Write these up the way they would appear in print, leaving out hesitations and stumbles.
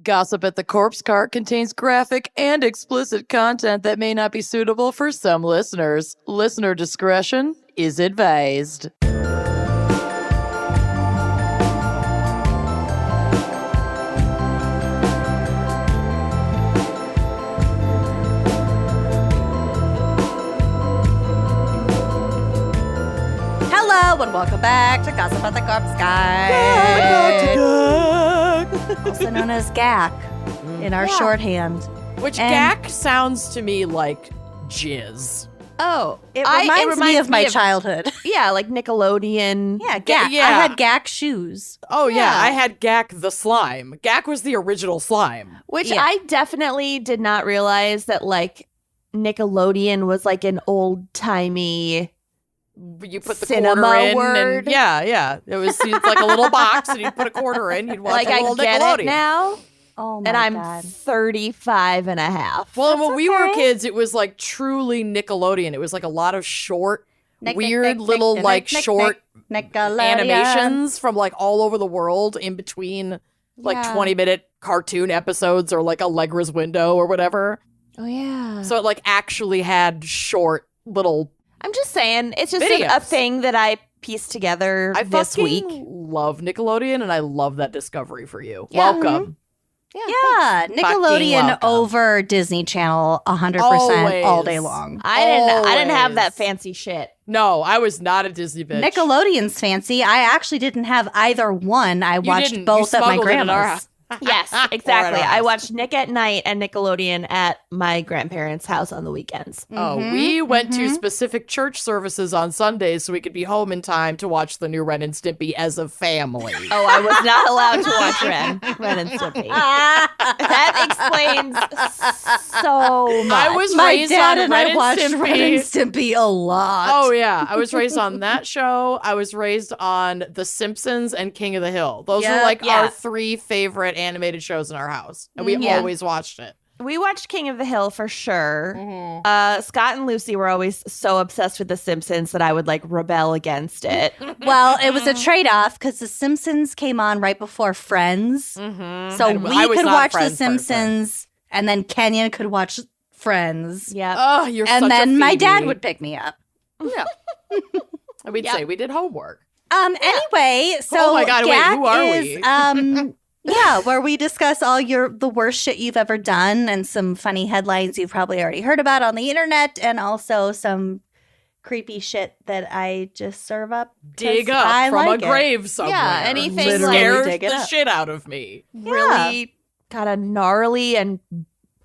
Gossip at the Corpse Cart contains graphic and explicit content that may not be suitable for some listeners. Listener discretion is advised. Hello and welcome back to Gossip at the Corpse Cart. Also known as GAC in our shorthand. Which GAC sounds to me like jizz. Oh, it reminds me of my childhood. Yeah, like Nickelodeon. Yeah, GAC. Yeah. I had GAC shoes. Oh, yeah. I had GAC the slime. GAC was the original slime. Which I definitely did not realize that, like, Nickelodeon was like an old-timey You put the cinema quarter in. word. And yeah. It's like a little box, and you'd put a quarter in. You'd watch like, a little I get Nickelodeon. it now. Oh, my And I'm God. 35 and a half. Well, when we were kids, it was like truly Nickelodeon. It was like a lot of short, weird little short animations from like all over the world in between like 20-minute cartoon episodes or like Allegra's Window or whatever. Oh, yeah. So it like actually had short little I'm just saying, it's just videos. a thing that I pieced together this week. Love Nickelodeon, and I love that discovery for you. Yeah. Welcome. Yeah, Nickelodeon welcome. over Disney Channel 100% Always. all day long. I didn't have Always. that fancy shit. No, I was not a Disney bitch. Nickelodeon's fancy. I actually didn't have either one. I watched didn't. both You at my smuggled it in our grandma's. house. Yes, exactly. I watched Nick at Night and Nickelodeon at my grandparents' house on the weekends. Oh, we went to specific church services on Sundays so we could be home in time to watch the new Ren and Stimpy as a family. Oh, I was not allowed to watch Ren and Stimpy. That explains so much. I was My raised dad on and Ren I watched Stimpy. Ren and Stimpy a lot. Oh, yeah. I was raised on that show. I was raised on The Simpsons and King of the Hill. Those were like our three favorite animated shows in our house. And we always watched it. We watched King of the Hill for sure. Mm-hmm. Scott and Lucy were always so obsessed with The Simpsons that I would like rebel against it. Well, it was a trade-off because The Simpsons came on right before Friends. So And I we was could not a watch The Friends person. Simpsons, and then Kenyon could watch Friends. Yeah. Oh, you're And such a then my Phoebe. dad would pick me up. Yeah. And we'd say we did homework. Anyway, so Oh my God, wait, GAC who are is, we? yeah, where we discuss all the worst shit you've ever done and some funny headlines you've probably already heard about on the internet, and also some creepy shit that I just serve up. 'cause Dig up I from like a it. grave somewhere. Yeah, anything Literally scares dig it the up. shit out of me. Really kind of gnarly and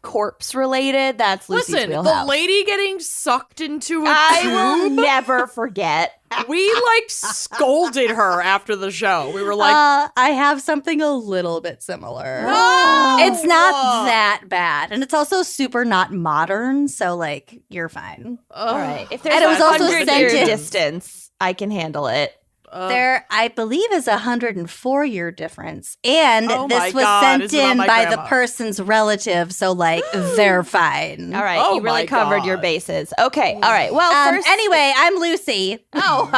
corpse related. That's Lucy's Listen, wheelhouse. the lady getting sucked into a I will tube. never forget. We like scolded her after the show. We were like, I have something a little bit similar. No! It's not that bad, and it's also super not modern, so like you're fine. All right. If there's And it was a also 100-year sent in- distance, I can handle it. There, I believe, is 104-year difference, and Oh this my was God, sent is it on in my by the grandma? person's relative, so like they're fine. All right. Oh you really my covered your God. bases. Okay. All right. Well, first. Anyway, I'm Lucy. Oh,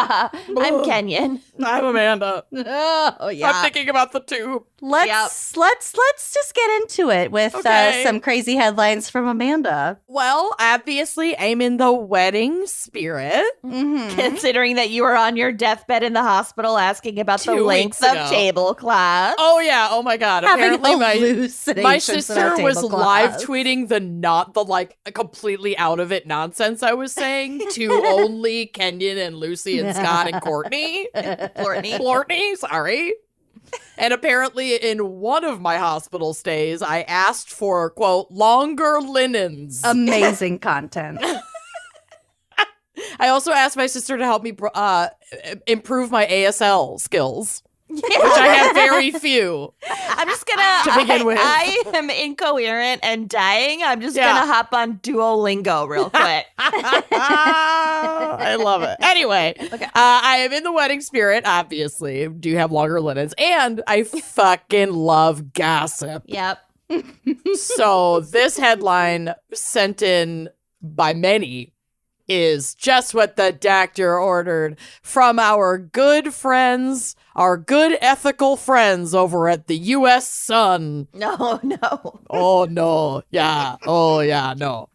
I'm Kenyon. I'm Amanda. Oh yeah. I'm thinking about the tube. Let's just get into it with Okay. some crazy headlines from Amanda. Well, obviously, I'm in the wedding spirit. Mm-hmm. Considering that you were on your deathbed in the hospital asking about the 2 length weeks of ago. tablecloth. Oh yeah. Oh my God. Having Apparently, my hallucinations in our sister was tablecloth. live tweeting the like completely out of it nonsense I was saying to only Kenyon and Lucy and Scott and Courtney. Courtney, sorry. And apparently in one of my hospital stays, I asked for, quote, longer linens. Amazing content. I also asked my sister to help me improve my ASL skills, which I have very few. I'm just gonna. To begin with. I am incoherent and dying. I'm just Yeah. gonna hop on Duolingo real quick. I love it. Anyway, I am in the wedding spirit, obviously. Do you have longer linens? And I fucking love gossip. Yep. So this headline sent in by many is just what the doctor ordered from our good friends, our good ethical friends over at the U.S. Sun. No. Oh, no. Yeah. Oh, yeah. No.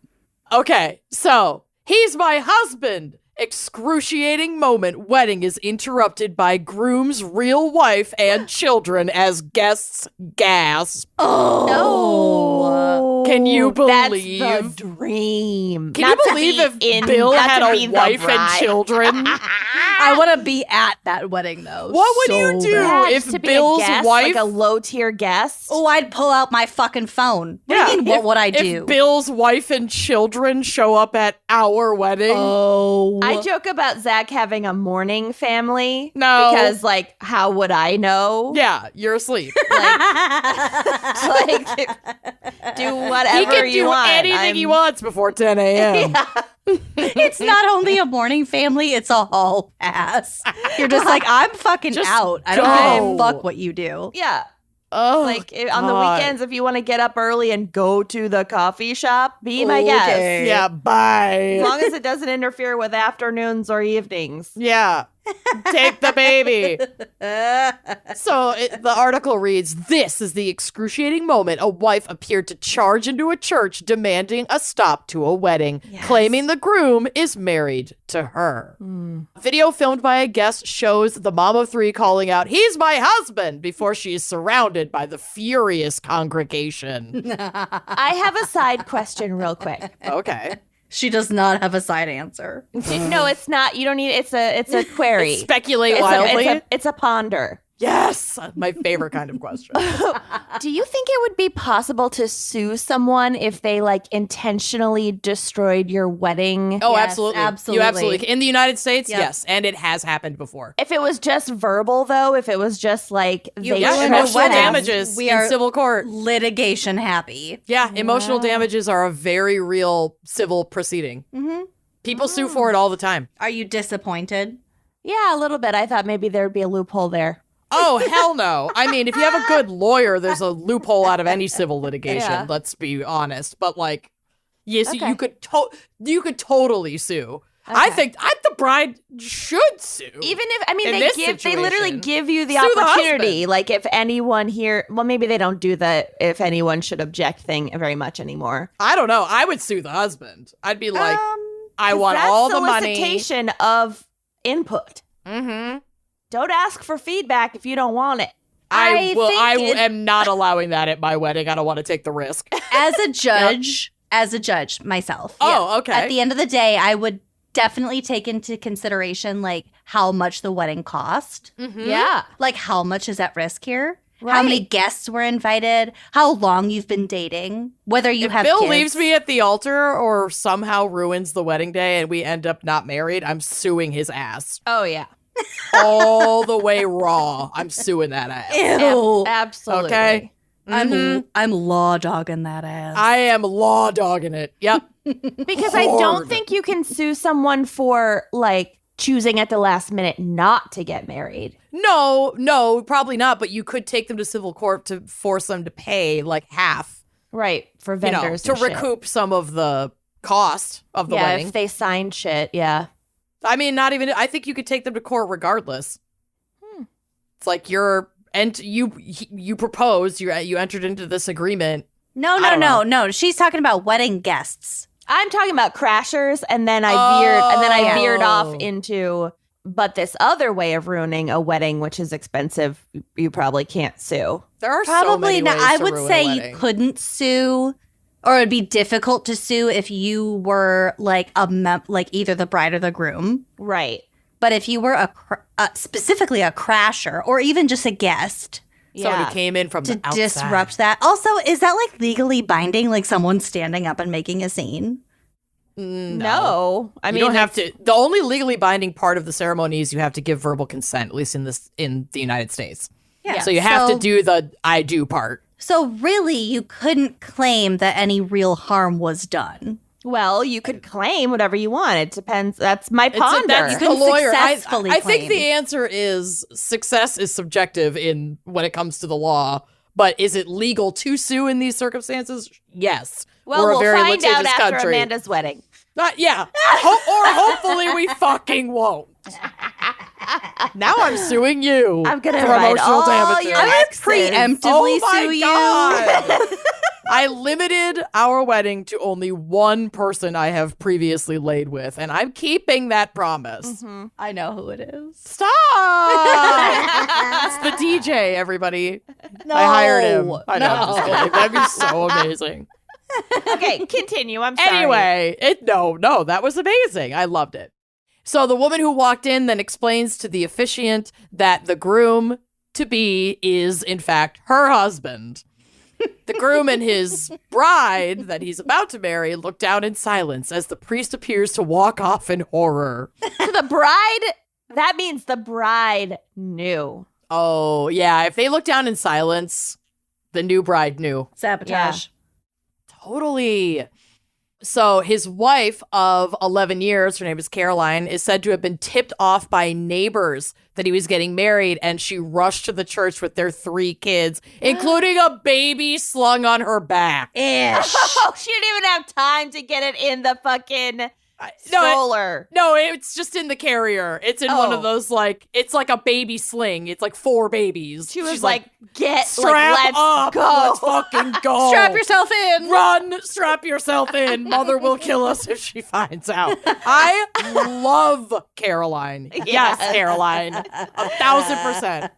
Okay. So, he's my husband. Excruciating moment. Wedding is interrupted by groom's real wife and children as guests gasp. Oh. Can you believe? That's the dream. Can you believe if Bill had a wife and children? I want to be at that wedding, though. What would you do if to be Bill's a guest, wife... like a low-tier guest? Oh, I'd pull out my fucking phone. What do you mean, what would I do? If Bill's wife and children show up at our wedding? Oh. I joke about Zach having a morning family. No. Because, like, how would I know? Yeah, you're asleep. Like, do whatever He can you do want. anything he wants before 10 a.m. It's not only a morning family, it's a hall pass. You're just like, I'm fucking Just out. I don't go. give a fuck what you do. Yeah. Oh, Like, on the weekends, if you want to get up early and go to the coffee shop, be my guest. Okay. Yeah, bye. As long as it doesn't interfere with afternoons or evenings. Yeah. Take the baby. So the article reads, this is the excruciating moment a wife appeared to charge into a church demanding a stop to a wedding, claiming the groom is married to her. Video filmed by a guest shows the mom of three calling out, he's my husband, before she is surrounded by the furious congregation. I have a side question real quick. Okay. She does not have a side answer. No, it's not. You don't need it's a query. Speculate It's wildly. it's a ponder. Yes. My favorite kind of question. Do you think it would be possible to sue someone if they like intentionally destroyed your wedding? Oh, Yes, absolutely. absolutely. You absolutely. In the United States, Yep. yes. And it has happened before. If it was just verbal though, if it was just like You they Yeah, ruined a emotional wedding. damages We in are- civil court. Litigation happy. Yeah, emotional damages are a very real civil proceeding. Mm-hmm. People sue for it all the time. Are you disappointed? Yeah, a little bit. I thought maybe there'd be a loophole there. Oh, hell no. I mean, if you have a good lawyer, there's a loophole out of any civil litigation, Yeah. let's be honest. But like, yes, Okay. you could totally sue. I Okay. think the bride should sue. Even if I mean In they this they literally situation, give you the sue the opportunity. husband. Like if anyone here, well, maybe they don't do the if anyone should object thing very much anymore. I don't know. I would sue the husband. I'd be like, I 'Cause want that's all the money. solicitation of input. Mm-hmm. Don't ask for feedback if you don't want it. I think am not allowing that at my wedding. I don't want to take the risk. As a judge, myself. Oh, okay. At the end of the day, I would definitely take into consideration like how much the wedding cost. Mhm. Yeah. Like how much is at risk here? How Right. many guests were invited? How long you've been dating? Whether you If have Bill kids. leaves me at the altar or somehow ruins the wedding day and we end up not married, I'm suing his ass. Oh yeah. All the way raw. I'm suing that ass. Ew. Absolutely. Okay. Mhm. I'm law dogging that ass. I am law dogging it. Yep. Because I don't Hard. think you can sue someone for like choosing at the last minute not to get married. No, probably not. But you could take them to civil court to force them to pay like half, Right. For vendors. to and shit. recoup some of the cost of the yeah, wedding. if they sign shit, yeah. I mean, not even. I think you could take them to court regardless. It's like you proposed. You entered into this agreement. No, I no, don't no, know. no. She's talking about wedding guests. I'm talking about crashers, and then I veered off Oh. into. But this other way of ruining a wedding, which is expensive, you probably can't sue. There are so Probably many not. ways I to would ruin a say wedding. you couldn't sue, or it'd be difficult to sue if you were like like either the bride or the groom. Right. But if you were specifically a crasher or even just a guest Someone Yeah. who came in from to the outside. disrupt that. Also, is that like legally binding? Like someone standing up and making a scene? No. I You mean, don't have to. The only legally binding part of the ceremony is you have to give verbal consent, at least in the United States. Yeah. So you have to do the I do part. So really, you couldn't claim that any real harm was done. Well, you could claim whatever you want. It depends. That's my ponder. That's You the can lawyer. successfully I think claim. the answer is success is subjective in when it comes to the law. But is it legal to sue in these circumstances? Yes. well, We're we'll a very find out litigious after country. Amanda's wedding. Yeah. Hopefully we fucking won't. Now I'm suing you. I'm gonna for write emotional all damages. your I'm gonna exes. preemptively sue you. God. I limited our wedding to only one person I have previously laid with, and I'm keeping that promise. Mhm. I know who it is. Stop! It's the DJ, everybody. No. I hired him. I know. I'm just No. kidding. That'd be so amazing. Okay, continue. I'm sorry. Anyway, no, that was amazing. I loved it. So the woman who walked in then explains to the officiant that the groom to be is, in fact, her husband. The groom and his bride that he's about to marry look down in silence as the priest appears to walk off in horror. So the bride, that means the bride knew. Oh, yeah. If they look down in silence, the new bride knew. Sabotage. Totally. So his wife of 11 years, her name is Caroline, is said to have been tipped off by neighbors that he was getting married, and she rushed to the church with their 3 kids, including a baby slung on her back. Ish. Oh, she didn't even have time to get it in the fucking stroller. No, it's just in the carrier. It's in one of Oh. those, like, it's like a baby sling. It's like 4 babies. She was She's like, get, strap let's up. go. Let's fucking go. Strap yourself in. Run, strap yourself in. Mother will kill us if she finds out. I love Caroline. Yes, Caroline. 1,000%.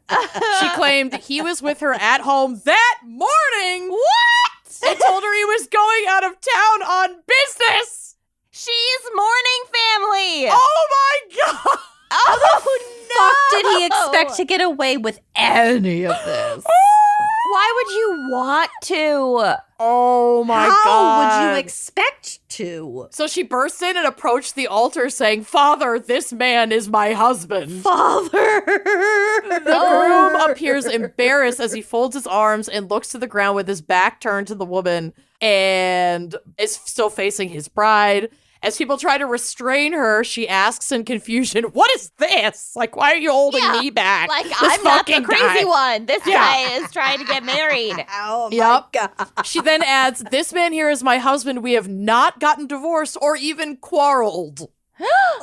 She claimed he was with her at home that morning. What? And told her he was going out of town on business. She's mourning family. Oh my God. Oh, Fuck did he expect to get away with any of this? Why would you want to? Oh my How God. would you expect to? So she burst in and approached the altar saying, "Father, this man is my husband." Father. The groom appears embarrassed as he folds his arms and looks to the ground with his back turned to the woman and is still facing his bride. As people try to restrain her, she asks in confusion, "What is this? Like, why are you holding Yeah, me back? Like, This I'm not the fucking crazy guy." one. This Yeah. guy is trying to get married. Oh my Yep. God. She then adds, "This man here is my husband. We have not gotten divorced or even quarreled."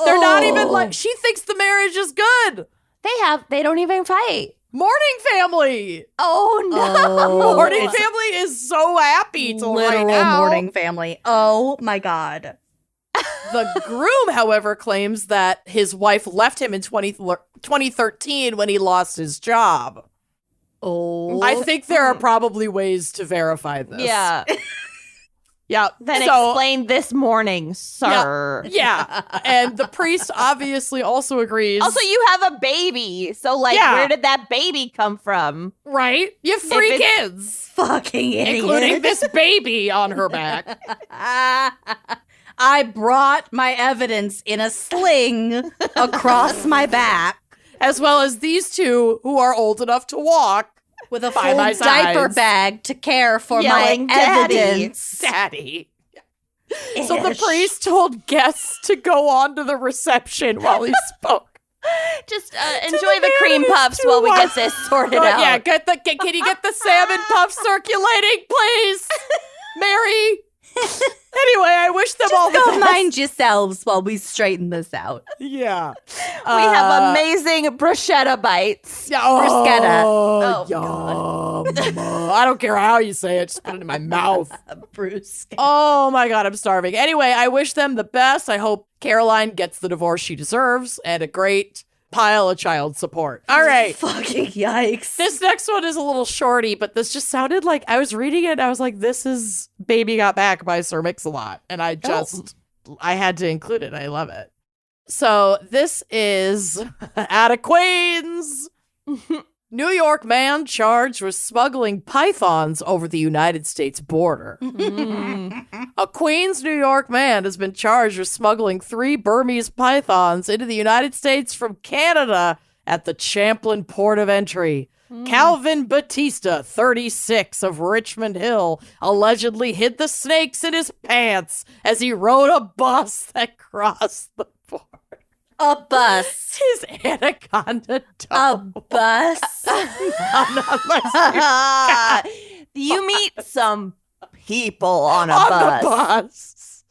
They're not even like, she thinks the marriage is good. They don't even fight. Mourning family. Oh, no. Mourning it's family is so happy till right literal now. mourning family. Oh my God. The groom, however, claims that his wife left him in 2013 when he lost his job. Oh. I think there are probably ways to verify this. Yeah. Yeah. Then so, explain this morning, sir. yeah. And the priest obviously also agrees. Also, you have a baby. So, like, Yeah. where did that baby come from? right? You have 3 If it's- kids, Fucking idiot. including this baby on her back. I brought my evidence in a sling across my back As well as these 2 who are old enough to walk. with a By full my diaper sides. bag to care for Yelling, my "Daddy." evidence. Daddy. So the Ish. priest told guests to go on to the reception while he spoke. Just enjoy the cream man is puffs too while we wild. get this sorted Oh, out. yeah, can you get the salmon puff circulating, please? Mary? Anyway, I wish them all the Don't best. mind yourselves while we straighten this out. Yeah. We have amazing bruschetta bites. bruschetta. Oh, Oh, yum. I don't care how you say it, just put it in my mouth. Bruce. Oh my God, I'm starving. Anyway, I wish them the best. I hope Caroline gets the divorce she deserves and a great pile of child support. All right. Fucking yikes. This next one is a little shorty, but this just sounded like I was reading it and I was like, this is Baby Got Back by Sir Mix-a-Lot. And I had to include it. I love it. So this is out of Queens. New York man charged with smuggling pythons over the United States border. A Queens, New York man has been charged with smuggling 3 Burmese pythons into the United States from Canada at the Champlain port of entry. Calvin Batista, 36, of Richmond Hill, allegedly hid the snakes in his pants as he rode a bus that crossed the border. A bus. His anaconda A dog. bus. You meet some people on a On bus. the bus.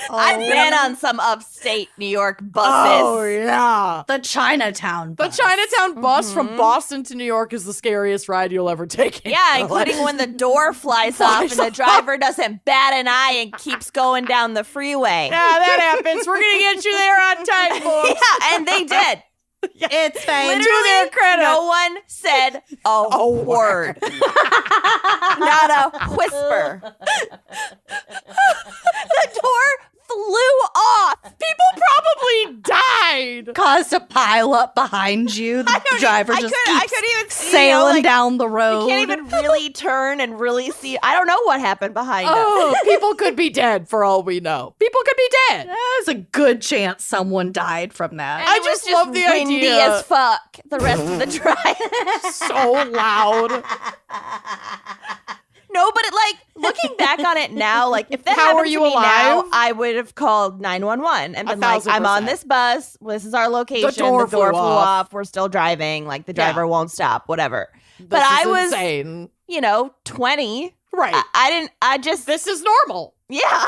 I've been on some upstate New York buses. Oh, yeah. The Chinatown The bus. Chinatown bus from Boston to New York is the scariest ride you'll ever take. Yeah, including when the door flies off and the driver doesn't bat an eye and keeps going down the freeway. Yeah, that happens. We're going to get you there on time, folks. Yeah, and they did. It's fine. To their credit. No one said a word. Not a whisper. The door flew off. People probably died. Caused a pile up behind you. The driver just I keeps couldn't even see, sailing down the You road. can't even really turn and really see. I don't know what happened behind us. Oh, people could be dead for all we know. People could be dead. There's a good chance someone died from that. I It was just love the windy idea. as fuck the rest of the drive. So loud. No, but looking back on it now, like if that How happened are you to me now, alive? I would have called 911 and been like, 1,000%. I'm on this bus. This is our location. The door flew off. We're still driving. Like the Yeah. driver won't stop. Whatever. This But I is was, insane. 20. Right. I just, This is normal. yeah.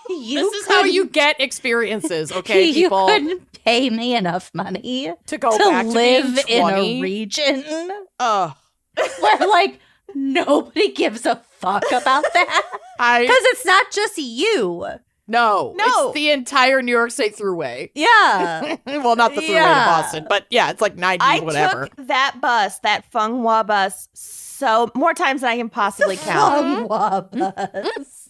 You This is how you get experiences, okay, you people? couldn't pay me enough money To go to back live to being in 20. a region Ugh. where nobody gives a fuck about that. Because it's not just you. No, No. it's the entire New York State Thruway. Yeah. Well, not the Thruway Yeah. to Boston, but yeah, it's like 90 I whatever. took that bus, that Feng Hua bus, so more times than I can possibly count. Bus.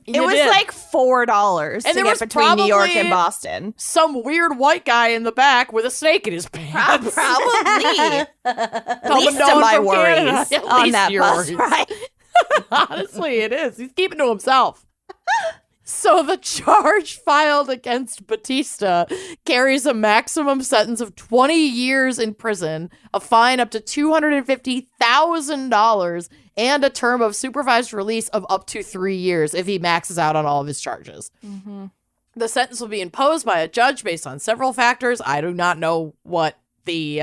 It You was did. like $4 And to there get was between New York and probably- Boston. Some weird white guy in the back with a snake in his pants. Probably. Someone Least known of my from worries Canada. At on least that your bus worries. ride. Honestly, it is. He's keeping to himself. So the charge filed against Batista carries a maximum sentence of 20 years in prison, a fine up to $250,000, and a term of supervised release of up to 3 years if he maxes out on all of his charges. The sentence will be imposed by a judge based on several factors. I do not know what the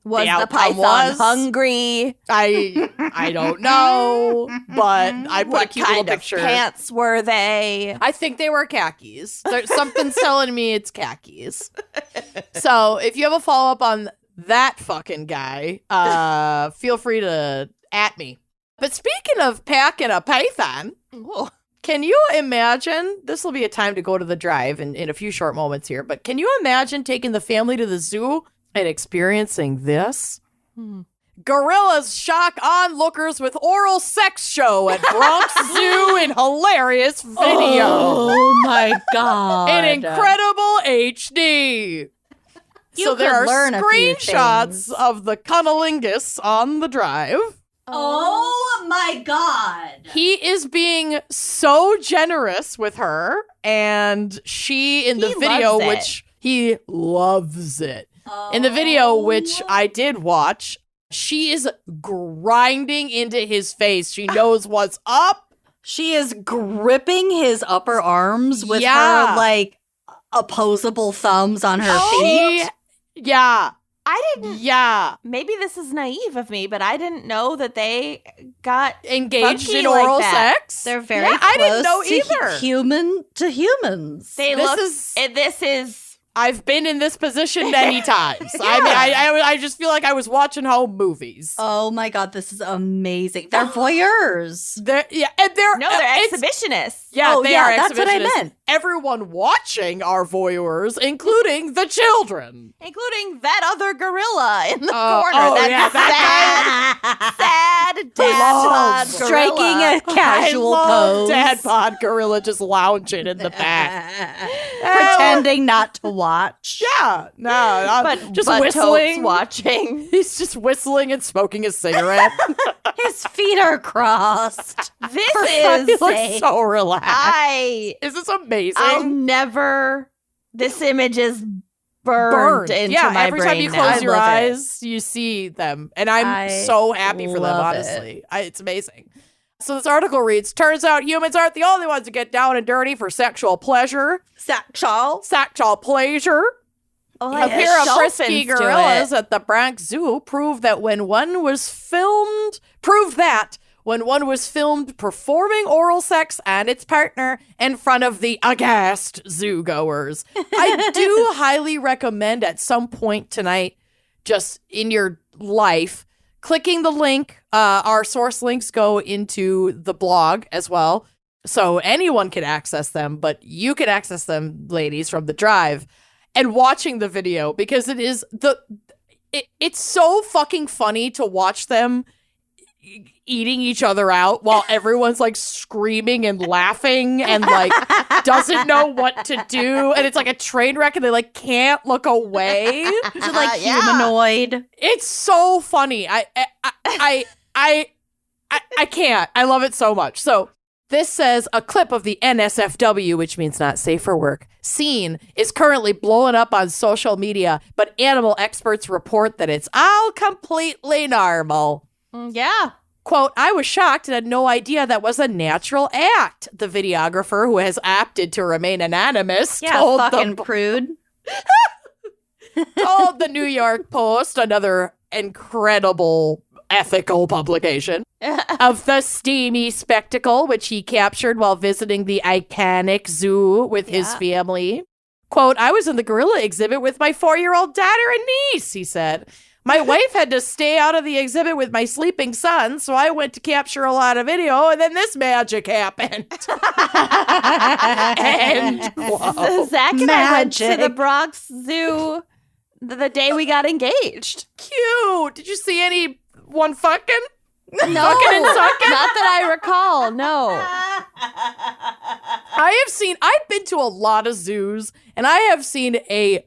Was the outcome python was. hungry? I don't know, but I put a What cute little kind of picture. pants were they? I think they were khakis. Something's telling me it's khakis. So if you have a follow up on that fucking guy, feel free to at me. But speaking of packing a python, can you imagine? This will be a time to go to the drive in a few short moments here, but can you imagine taking the family to the zoo and experiencing this? Gorillas shock onlookers with oral sex show at Bronx Zoo in hilarious video. Oh my God. In incredible HD. You So there could are learn a few screenshots things. of the cunnilingus on the drive. Oh my God. He is being so generous with her, and she in the He video, loves it. which he loves it. In the video, which I did watch, she is grinding into his face. She knows what's up. She is gripping his upper arms with Yeah. her opposable thumbs on her feet. Yeah. I didn't. Yeah. Maybe this is naive of me, but I didn't know that they got Engaged funky in like oral that. sex. They're very Yeah, I didn't know close to either. human to humans. They This look. is- This is. I've been in this position many times. I mean, I just feel like I was watching home movies. Oh my God, this is amazing. They're voyeurs. They're No, they're it's- exhibitionists. Yeah, Oh, they yeah, are that's what I exhibitionists. meant. Everyone watching are voyeurs, including the children. Including that other gorilla in the corner. oh, That's yeah, sad dad bod gorilla. Striking a casual I love pose. Dad Bod Gorilla just lounging in the back. Pretending not to watch. Yeah, no, But just but whistling. Totes watching. He's just whistling and smoking a cigarette. His feet are crossed. This He is. looks so relaxed. Is this amazing? I'll never. This image is burned into yeah, my every brain time you now. close your love it. eyes, you see them. And I'm I so happy for them, love honestly. It's amazing. So this article reads, turns out humans aren't the only ones who get down and dirty for sexual pleasure. Sexual. Sexual pleasure. Oh, A pair of frisky frisky gorillas at the Bronx Zoo proved that when one was filmed when one was filmed performing oral sex and its partner in front of the aghast zoo goers. I do highly recommend at some point tonight, just in your life, clicking the link. Our source links go into the blog as well, so anyone can access them, but you can access them, ladies, from the drive, and watching the video, because it's so fucking funny to watch them eating each other out while everyone's like screaming and laughing and like doesn't know what to do, and it's like a train wreck and they like can't look away. Is it like humanoid? It's so funny. I can't. I love it so much. So this says a clip of the NSFW, which means not safe for work, scene is currently blowing up on social media, but animal experts report that it's all completely normal. Yeah. Quote, I was shocked and had no idea that was a natural act. The videographer, who has opted to remain anonymous, told fucking prude. told the New York Post, another incredible ethical publication, of the steamy spectacle, which he captured while visiting the iconic zoo with his family. Quote, I was in the gorilla exhibit with my 4-year-old daughter and niece, he said. My wife had to stay out of the exhibit with my sleeping son, so I went to capture a lot of video, and then this magic happened. And whoa. Zach and I went to the Bronx Zoo the day we got engaged. Cute. Did you see anyone fucking? No, Fucking and sucking? not that I recall. No. I've been to a lot of zoos, and I have seen a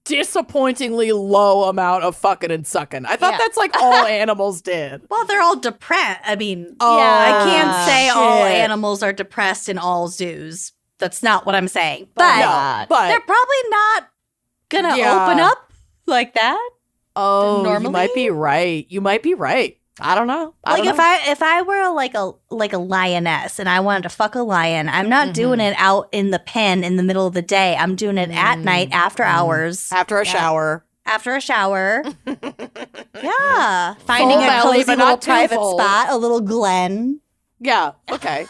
disappointingly low amount of fucking and sucking. I thought that's like all animals did. Well, they're all depressed. I mean, Oh, I can't say all shit. animals are depressed in all zoos. That's not what I'm saying. But No, but they're probably not gonna open up like that. you normally? might be right. You might be right. I don't know. I don't know. if I were like a lioness and I wanted to fuck a lion, I'm not doing it out in the pen in the middle of the day. I'm doing it at night after hours. After a shower. After a shower. Yeah. Finding Full a belly, cozy but little not too private full. spot, a little glen. Yeah. Okay.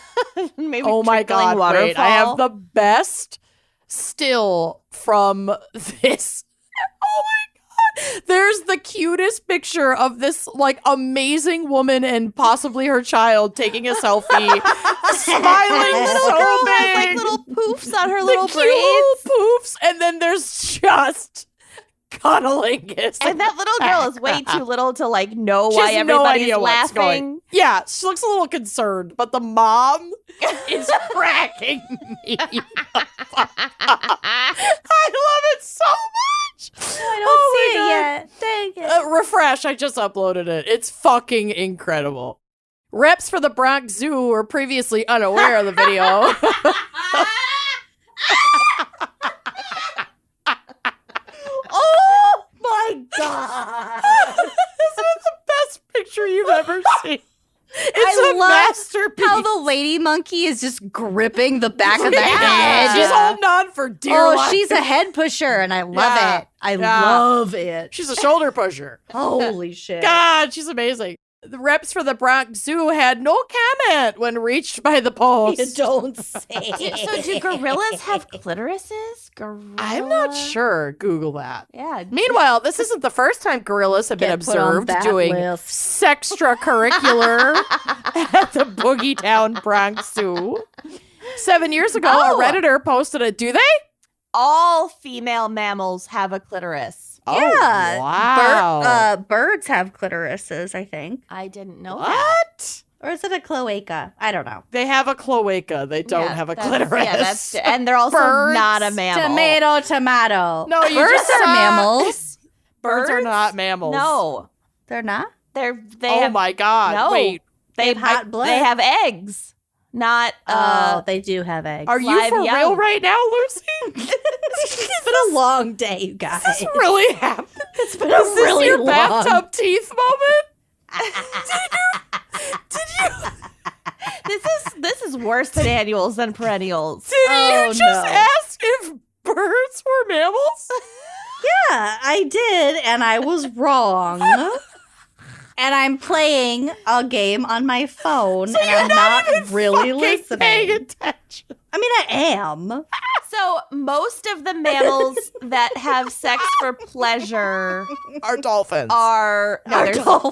Maybe Oh my God. waterfall. Wait, I have the best still from this. Oh my God. There's the cutest picture of this like amazing woman and possibly her child taking a selfie, smiling so big. Like little poofs on her The little cute braids. little poofs, and then there's just cunnilingus. And that little girl is way too little to like know She why has no everybody's idea what's laughing. going. Yeah, she looks a little concerned, but the mom is cracking me. I love it so much. I don't see it yet. Dang it. Refresh. I just uploaded it. It's fucking incredible. Reps for the Bronx Zoo were previously unaware of the video. Oh my God. This is the best picture you've ever seen. It's I a love masterpiece. how the lady monkey is just gripping the back of the head. She's holding on for dear Oh, life. she's a head pusher, and I love Yeah. it. I Yeah. love it. She's a shoulder pusher. Holy shit. God, she's amazing. The reps for the Bronx Zoo had no comment when reached by the post. You don't say. So do gorillas have clitorises? I'm not sure. Google that. Yeah. Meanwhile, this isn't the first time gorillas have been Get put on observed that doing list. sextracurricular at the Boogie Town Bronx Zoo. 7 years ago, Oh. a Redditor posted a, do they? All female mammals have a clitoris. Yeah. Oh, wow. Birds have clitorises, I think. I didn't know that. What? Or is it a cloaca? I don't know. They have a cloaca. They don't Yeah, have a that's- clitoris. Yeah, that's and they're also Birds. not a mammal. Tomato. No, you Birds just are saw- mammals. Birds are Birds? not mammals. No, They're not? they Oh have my God. no. Wait. They have hot blood. They have eggs. Not they do have eggs. Are you live for young. real right now, Lucy? It's been a long day, you guys. Is this really happening? It's been Is this really your long. bathtub teeth moment? Did you this is worse than annuals than perennials. did Oh, you just no. ask if birds were mammals? Yeah, I did, and I was wrong. and I'm playing a game on my phone, and I'm not really listening. Paying attention. I mean, I am. So most of the mammals that have sex for pleasure Are dolphins.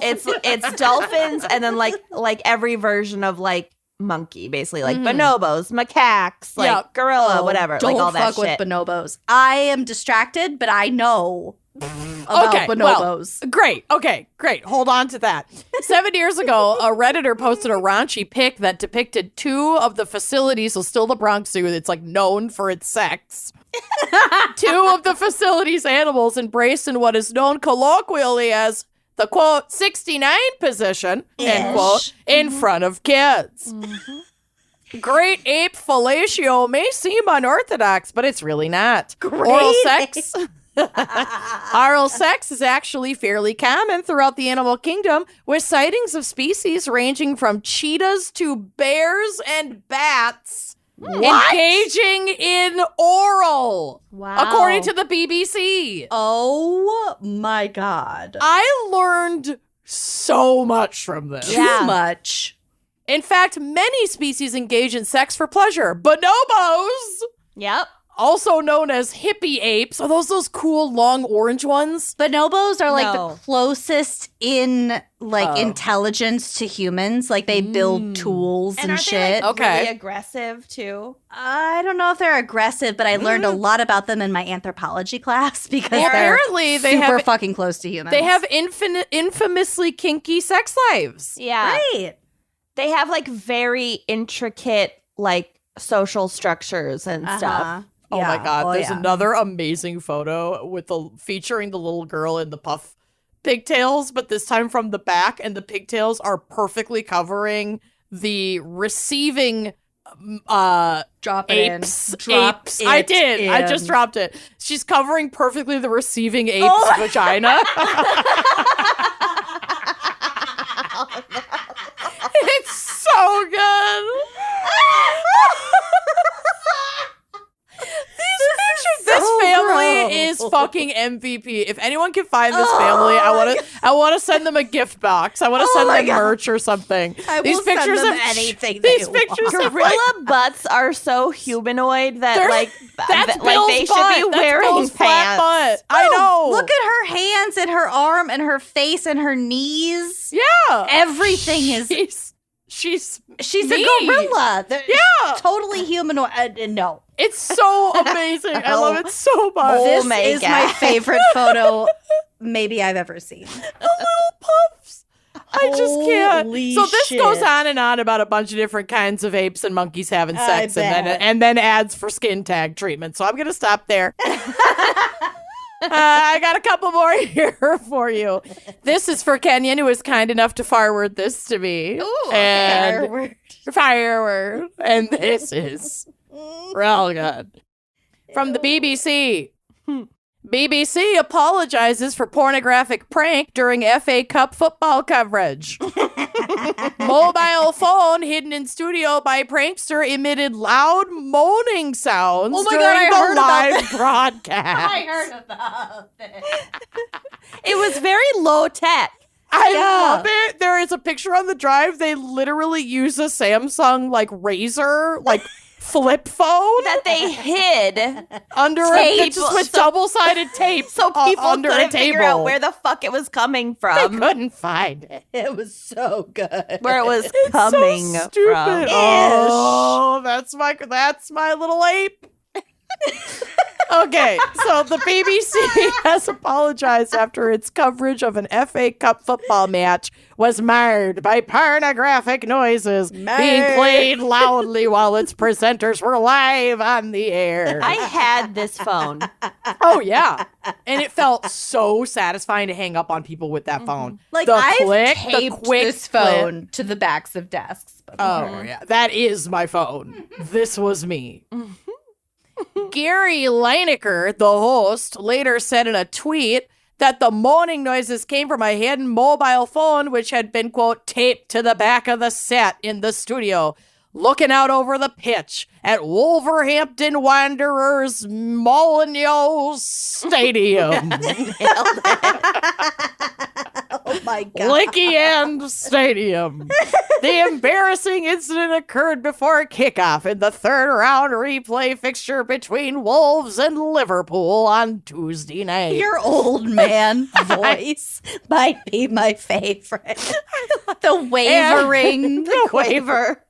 it's dolphins, and then like every version of like monkey, basically, like bonobos, macaques, like gorilla, whatever, Don't like all that fuck shit. with bonobos. I am distracted, but I know about bonobos. Great. Okay, great. Hold on to that. 7 years ago, a Redditor posted a raunchy pic that depicted two of the facilities, so still the Bronx Zoo, it's like known for its sex. Two of the facility's animals embraced in what is known colloquially as the, quote, 69 position, end quote, in front of kids. Great ape fellatio may seem unorthodox, but it's really not. Oral sex. Oral sex is actually fairly common throughout the animal kingdom, with sightings of species ranging from cheetahs to bears and bats engaging in oral. Wow. According to the BBC. Oh my God. I learned so much from this. Too much. In fact, many species engage in sex for pleasure. Bonobos, Yep. also known as hippie apes, are those cool long orange ones? Bonobos are like No. the closest in like intelligence to humans. Like they build tools and aren't shit. they like Okay. really aggressive too? I don't know if they're aggressive, but I learned a lot about them in my anthropology class because they're Apparently, they super have fucking close to humans. they have infamously kinky sex lives. Yeah. Right. They have like very intricate like social structures and stuff. Oh my God! There's yeah. another amazing photo with featuring the little girl in the puff pigtails, but this time from the back, and the pigtails are perfectly covering the receiving Drop it apes. in. Drop apes. it I did. I in. just dropped it. She's covering perfectly the receiving ape's vagina. It's so good. This family is fucking MVP. If anyone can find this family, I want to send them a gift box. I want to send them merch or something. I will send them anything These they pictures want. of like, Gorilla butts are so humanoid that They're- like that's like Bill's they should butt. be That's wearing Bill's flat pants. butt. I know. Look at her hands and her arm and her face and her knees. Yeah. Everything is. She's She's me. a gorilla. Yeah. Totally humanoid. No. It's so amazing. I love it so much. This my is God. my favorite photo maybe I've ever seen. The little puffs. I just can't. Holy So this shit. goes on and on about a bunch of different kinds of apes and monkeys having I sex, bet. and then ads for skin tag treatment. So I'm gonna stop there. I got a couple more here for you. This is for Kenyon, who was kind enough to forward this to me. Ooh, and firework. And this is real good. From the BBC. BBC apologizes for pornographic prank during FA Cup football coverage. Mobile phone hidden in studio by prankster emitted loud moaning sounds Oh my during God, I the heard about live broadcast. heard about this. It was very low tech. I love it. There is a picture on the drive. They literally use a Samsung like Razor, like flip phone That they hid under Tape. it, just with double-sided tape, so people under a couldn't figure out table. where the fuck it was coming They from, couldn't find it. It was so good. where it was So coming stupid. from. Oh, that's my little ape. Okay, so the BBC has apologized after its coverage of an FA Cup football match was marred by pornographic noises being played loudly while its presenters were live on the air. I had this phone. Oh, yeah. And it felt so satisfying to hang up on people with that phone. Like the I've click, taped the quick this flip. phone to the backs of desks. Oh, yeah. That is my phone. This was me. Gary Lineker, the host, later said in a tweet that the moaning noises came from a hidden mobile phone which had been, quote, taped to the back of the set in the studio, looking out over the pitch at Wolverhampton Wanderers Molineux Stadium. Oh my God. Licky End Stadium. The embarrassing incident occurred before kickoff in the third round replay fixture between Wolves and Liverpool on Tuesday night. Your old man voice might be my favorite. The wavering, the quaver.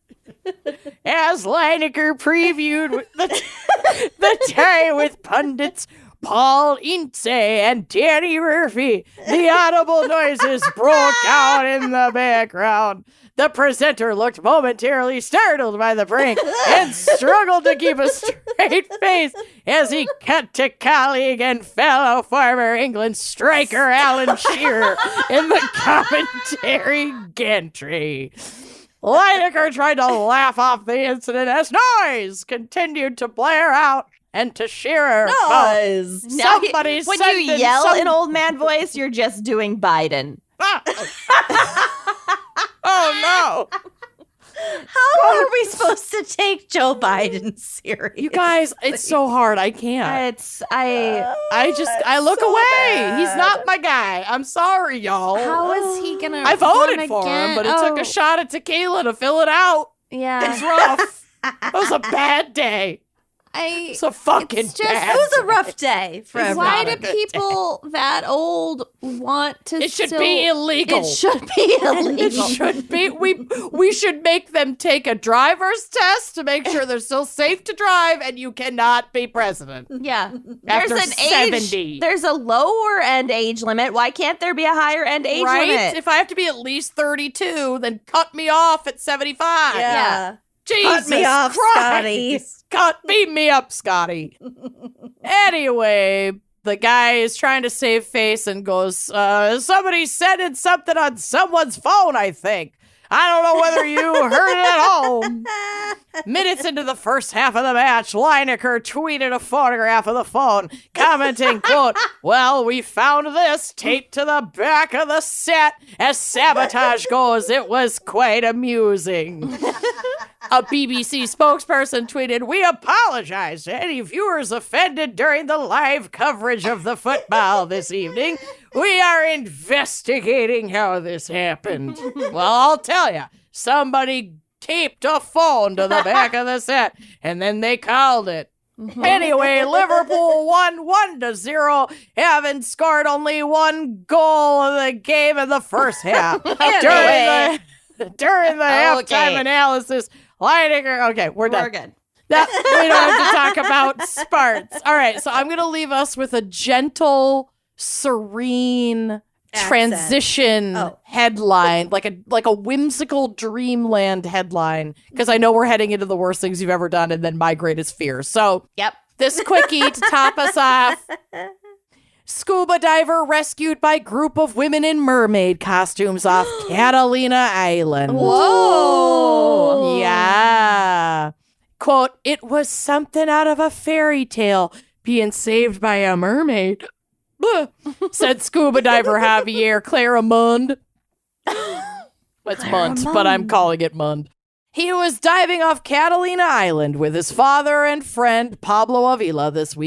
As Lineker previewed the tie with pundits Paul Ince and Danny Murphy, the audible noises broke out in the background. The presenter looked momentarily startled by the prank and struggled to keep a straight face as he cut to colleague and fellow former England striker Alan Shearer in the commentary gantry. Lineker tried to laugh off the incident as noise continued to blare out and to Shearer. Noise. Somebody when said you that yell in old man voice, you're just doing Biden. Oh no. How are we supposed to take Joe Biden serious? You guys, it's so hard. I can't. I look so away. bad. He's not my guy. I'm sorry, y'all. How is he gonna? I voted run for again? him, but it took a shot at tequila to fill it out. Yeah, It's rough. It was a bad day. It's a fucking it's just- bad It was a day. rough day for everyone. why not a do good people that old want to? It should still- be illegal. It should be It illegal. should be. We should make them take a driver's test to make sure they're still safe to drive, and you cannot be president. Yeah, After there's an 70. age. There's a lower end age limit. Why can't there be a higher end age Right? limit? If I have to be at least 32, then cut me off at 75. Yeah. Jesus Cut me off, Christ. Scotty. Beat me up, Scotty. Anyway, the guy is trying to save face and goes, somebody sending something on someone's phone, I think. I don't know whether you heard it at home. Minutes into the first half of the match, Lineker tweeted a photograph of the phone, commenting, quote, well, we found this taped to the back of the set. As sabotage goes, it was quite amusing. A BBC spokesperson tweeted, we apologize to any viewers offended during the live coverage of the football this evening. We are investigating how this happened. Well, I'll tell you, somebody taped a phone to the back of the set, and then they called it. Anyway, Liverpool won 1-0, having scored only one goal of the game in the first half. During the halftime analysis, Lineker. Okay, we're done. We're good. We don't have to talk about Sparts. All right, so I'm going to leave us with a gentle, serene transition headline, like a whimsical dreamland headline, because I know we're heading into the worst things you've ever done and then my greatest fear. So, Yep. this quickie to top us off. Scuba diver rescued by group of women in mermaid costumes off Catalina Island. Whoa. Yeah. Quote, it was something out of a fairy tale being saved by a mermaid, said scuba diver Javier Claramond. It's Munt, but I'm calling it Mund. He was diving off Catalina Island with his father and friend Pablo Avila last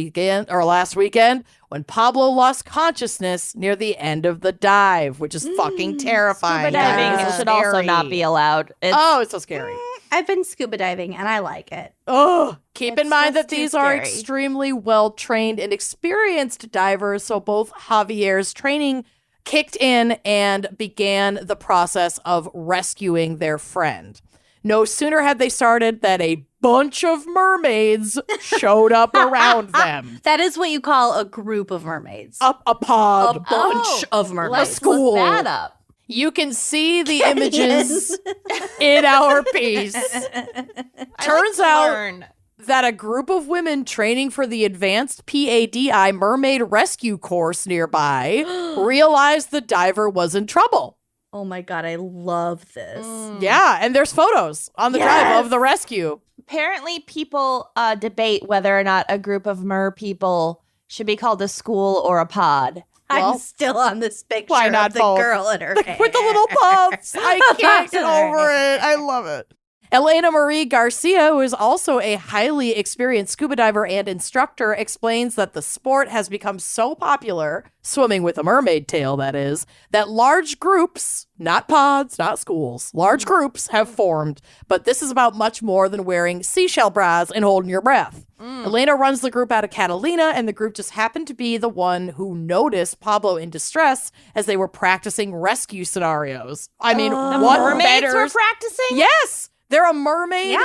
weekend when Pablo lost consciousness near the end of the dive, which is fucking terrifying. Scuba diving It's should also scary. not be allowed. It's so scary. I've been scuba diving and I like it. Oh, keep in It's mind just that too these are scary. extremely well-trained and experienced divers, so both Javier's training kicked in and began the process of rescuing their friend. No sooner had they started than a bunch of mermaids showed up around them. That is what you call a group of mermaids. A pod. A bunch of mermaids. Let's school. look that up. You can see the images in our piece. Turns out that a group of women training for the advanced PADI mermaid rescue course nearby realized the diver was in trouble. Oh my God, I love this. Yeah, and there's photos on the drive of the rescue. Apparently, people debate whether or not a group of mer people should be called a school or a pod. Well, I'm still on this picture why not of the both? girl in her hair. With the little puffs. I can't get over it. I love it. Elena Marie Garcia, who is also a highly experienced scuba diver and instructor, explains that the sport has become so popular, swimming with a mermaid tail, that is, that large groups, not pods, not schools, large groups have formed. But this is about much more than wearing seashell bras and holding your breath. Elena runs the group out of Catalina, and the group just happened to be the one who noticed Pablo in distress as they were practicing rescue scenarios. I mean, what mermaids better? were practicing? Yes, they're a mermaid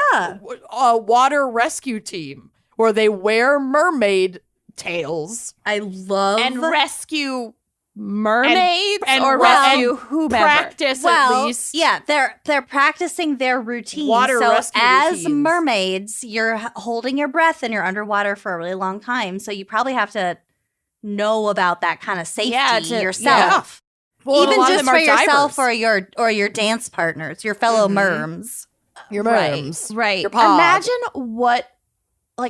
water rescue team where they wear mermaid tails. I love And rescue mermaids and or rescue whomever. Practice at least. Yeah, they're practicing their routine. Water so rescue as routines. mermaids, you're holding your breath and you're underwater for a really long time. So you probably have to know about that kind of safety yourself. Well, a Even lot of just them for are yourself divers. or your dance partners, your fellow merms. Your Right, merms. right. Your pod. Imagine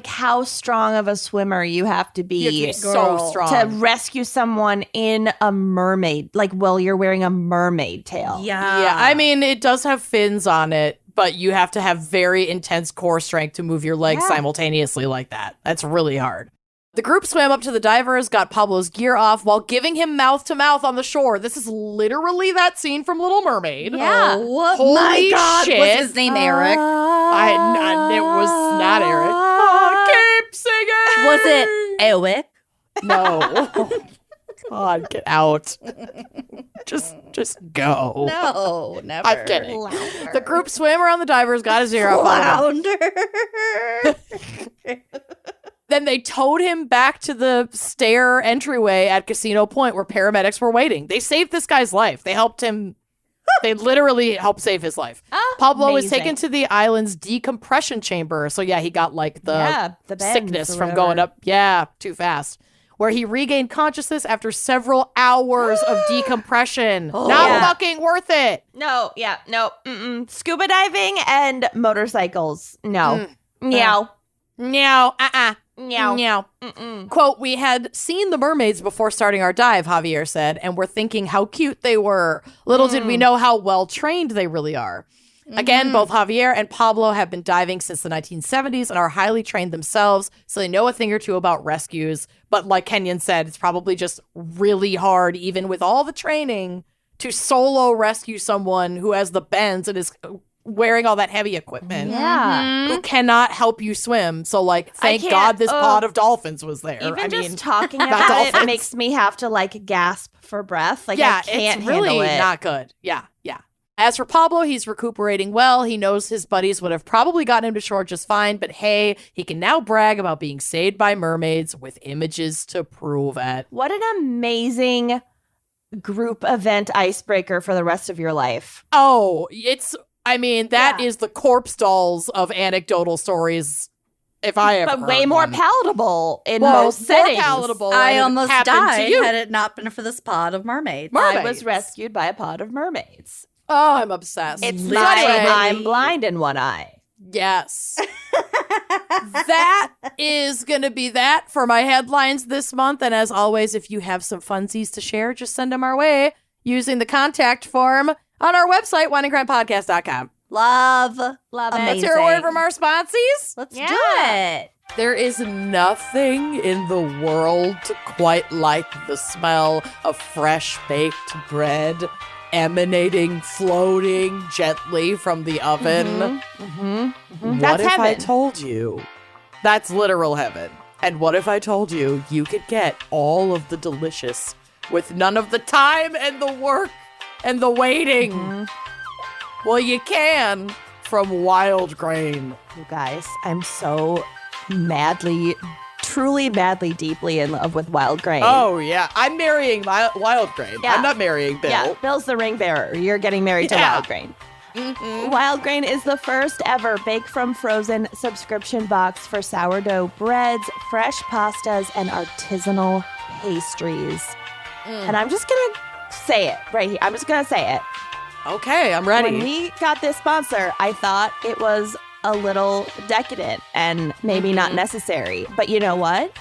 how strong of a swimmer you have to You have to be be so Girl. strong. to rescue someone in a mermaid, while you're wearing a mermaid tail. Yeah, I mean, it does have fins on it, but you have to have very intense core strength to move your legs simultaneously like that. That's really hard. The group swam up to the divers, got Pablo's gear off while giving him mouth to mouth on the shore. This is literally that scene from Little Mermaid. Yeah. Oh Holy my God. shit. Was his name Eric? It was not Eric. Oh, keep singing. Was it Ewick? No. God, get out. Just go. No, never. I'm kidding. The group swam around the divers, got his ear up on them. Flounder. Then they towed him back to the stair entryway at Casino Point where paramedics were waiting. They saved this guy's life. They helped him. They literally helped save his life. Pablo was taken to the island's decompression chamber. So yeah, he got the bends sickness or from whatever. going up. Too fast. Where he regained consciousness after several hours of decompression. Not fucking worth it. No. Mm-mm. Scuba diving and motorcycles. No. Meow. No. Meow. Meow. Quote, we had seen the mermaids before starting our dive, Javier said, and we're thinking how cute they were. Little did we know how well trained they really are. Again, both Javier and Pablo have been diving since the 1970s and are highly trained themselves, so they know a thing or two about rescues. But like Kenyon said, it's probably just really hard, even with all the training, to solo rescue someone who has the bends and is wearing all that heavy equipment. Yeah. Who cannot help you swim. So, thank can't- God this pod of dolphins was there. Even I just mean, talking not about it dolphins. makes me have to gasp for breath. I yeah, can't it's really handle it. not good. Yeah. As for Pablo, he's recuperating well. He knows his buddies would have probably gotten him to shore just fine, but hey, he can now brag about being saved by mermaids with images to prove it. What an amazing group event icebreaker for the rest of your life. Oh, that is the corpse dolls of anecdotal stories. If I ever But way heard more one. palatable in Well, most more settings. palatable. I and it almost happened to died you. had it not been for this pod of mermaids. I was rescued by a pod of mermaids. Oh, I'm obsessed. It's So not anyway, I'm blind in one eye. Yes. That is going to be that for my headlines this month. And as always, if you have some funsies to share, just send them our way using the contact form on our website, wineandgrindpodcast.com. Love it. Let's hear a word from our sponsees. Let's Yeah. do it. There is nothing in the world quite like the smell of fresh baked bread emanating, floating gently from the oven. What That's if I heaven. told you? That's literal heaven. And what if I told you you could get all of the delicious with none of the time and the work and the waiting? Well, you can from Wild Grain. You guys, I'm so truly madly, deeply in love with Wild Grain. Oh, yeah. I'm marrying Wild Grain. Yeah. I'm not marrying Bill. Yeah, Bill's the ring bearer. You're getting married to Yeah. Wild Grain. Wild Grain is the first ever bake from frozen subscription box for sourdough breads, fresh pastas, and artisanal pastries. And I'm just going to say it right here. I'm just going to say it. Okay, I'm ready. When we got this sponsor, I thought it was a little decadent and maybe not necessary. But you know what?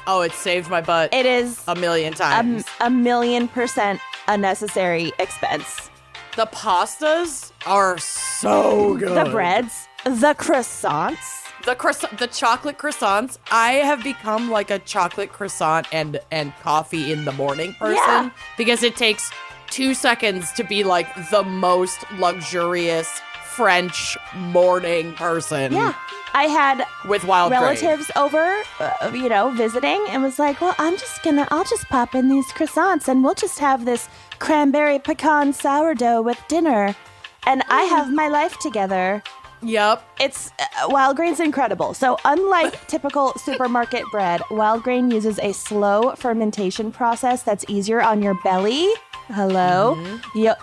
Oh, it saved my butt It is a million times. a 1,000,000% a necessary expense. The pastas are so good. The breads, the croissants. The chocolate croissants. I have become like a chocolate croissant and coffee in the morning person because it takes 2 seconds to be like the most luxurious French morning person. Yeah. I had with wild relatives over, visiting, and was like, well, I'll just pop in these croissants and we'll just have this cranberry pecan sourdough with dinner. And I have my life together. Yep. It's wild grain's incredible. So unlike typical supermarket bread, wild grain uses a slow fermentation process that's easier on your belly. Hello.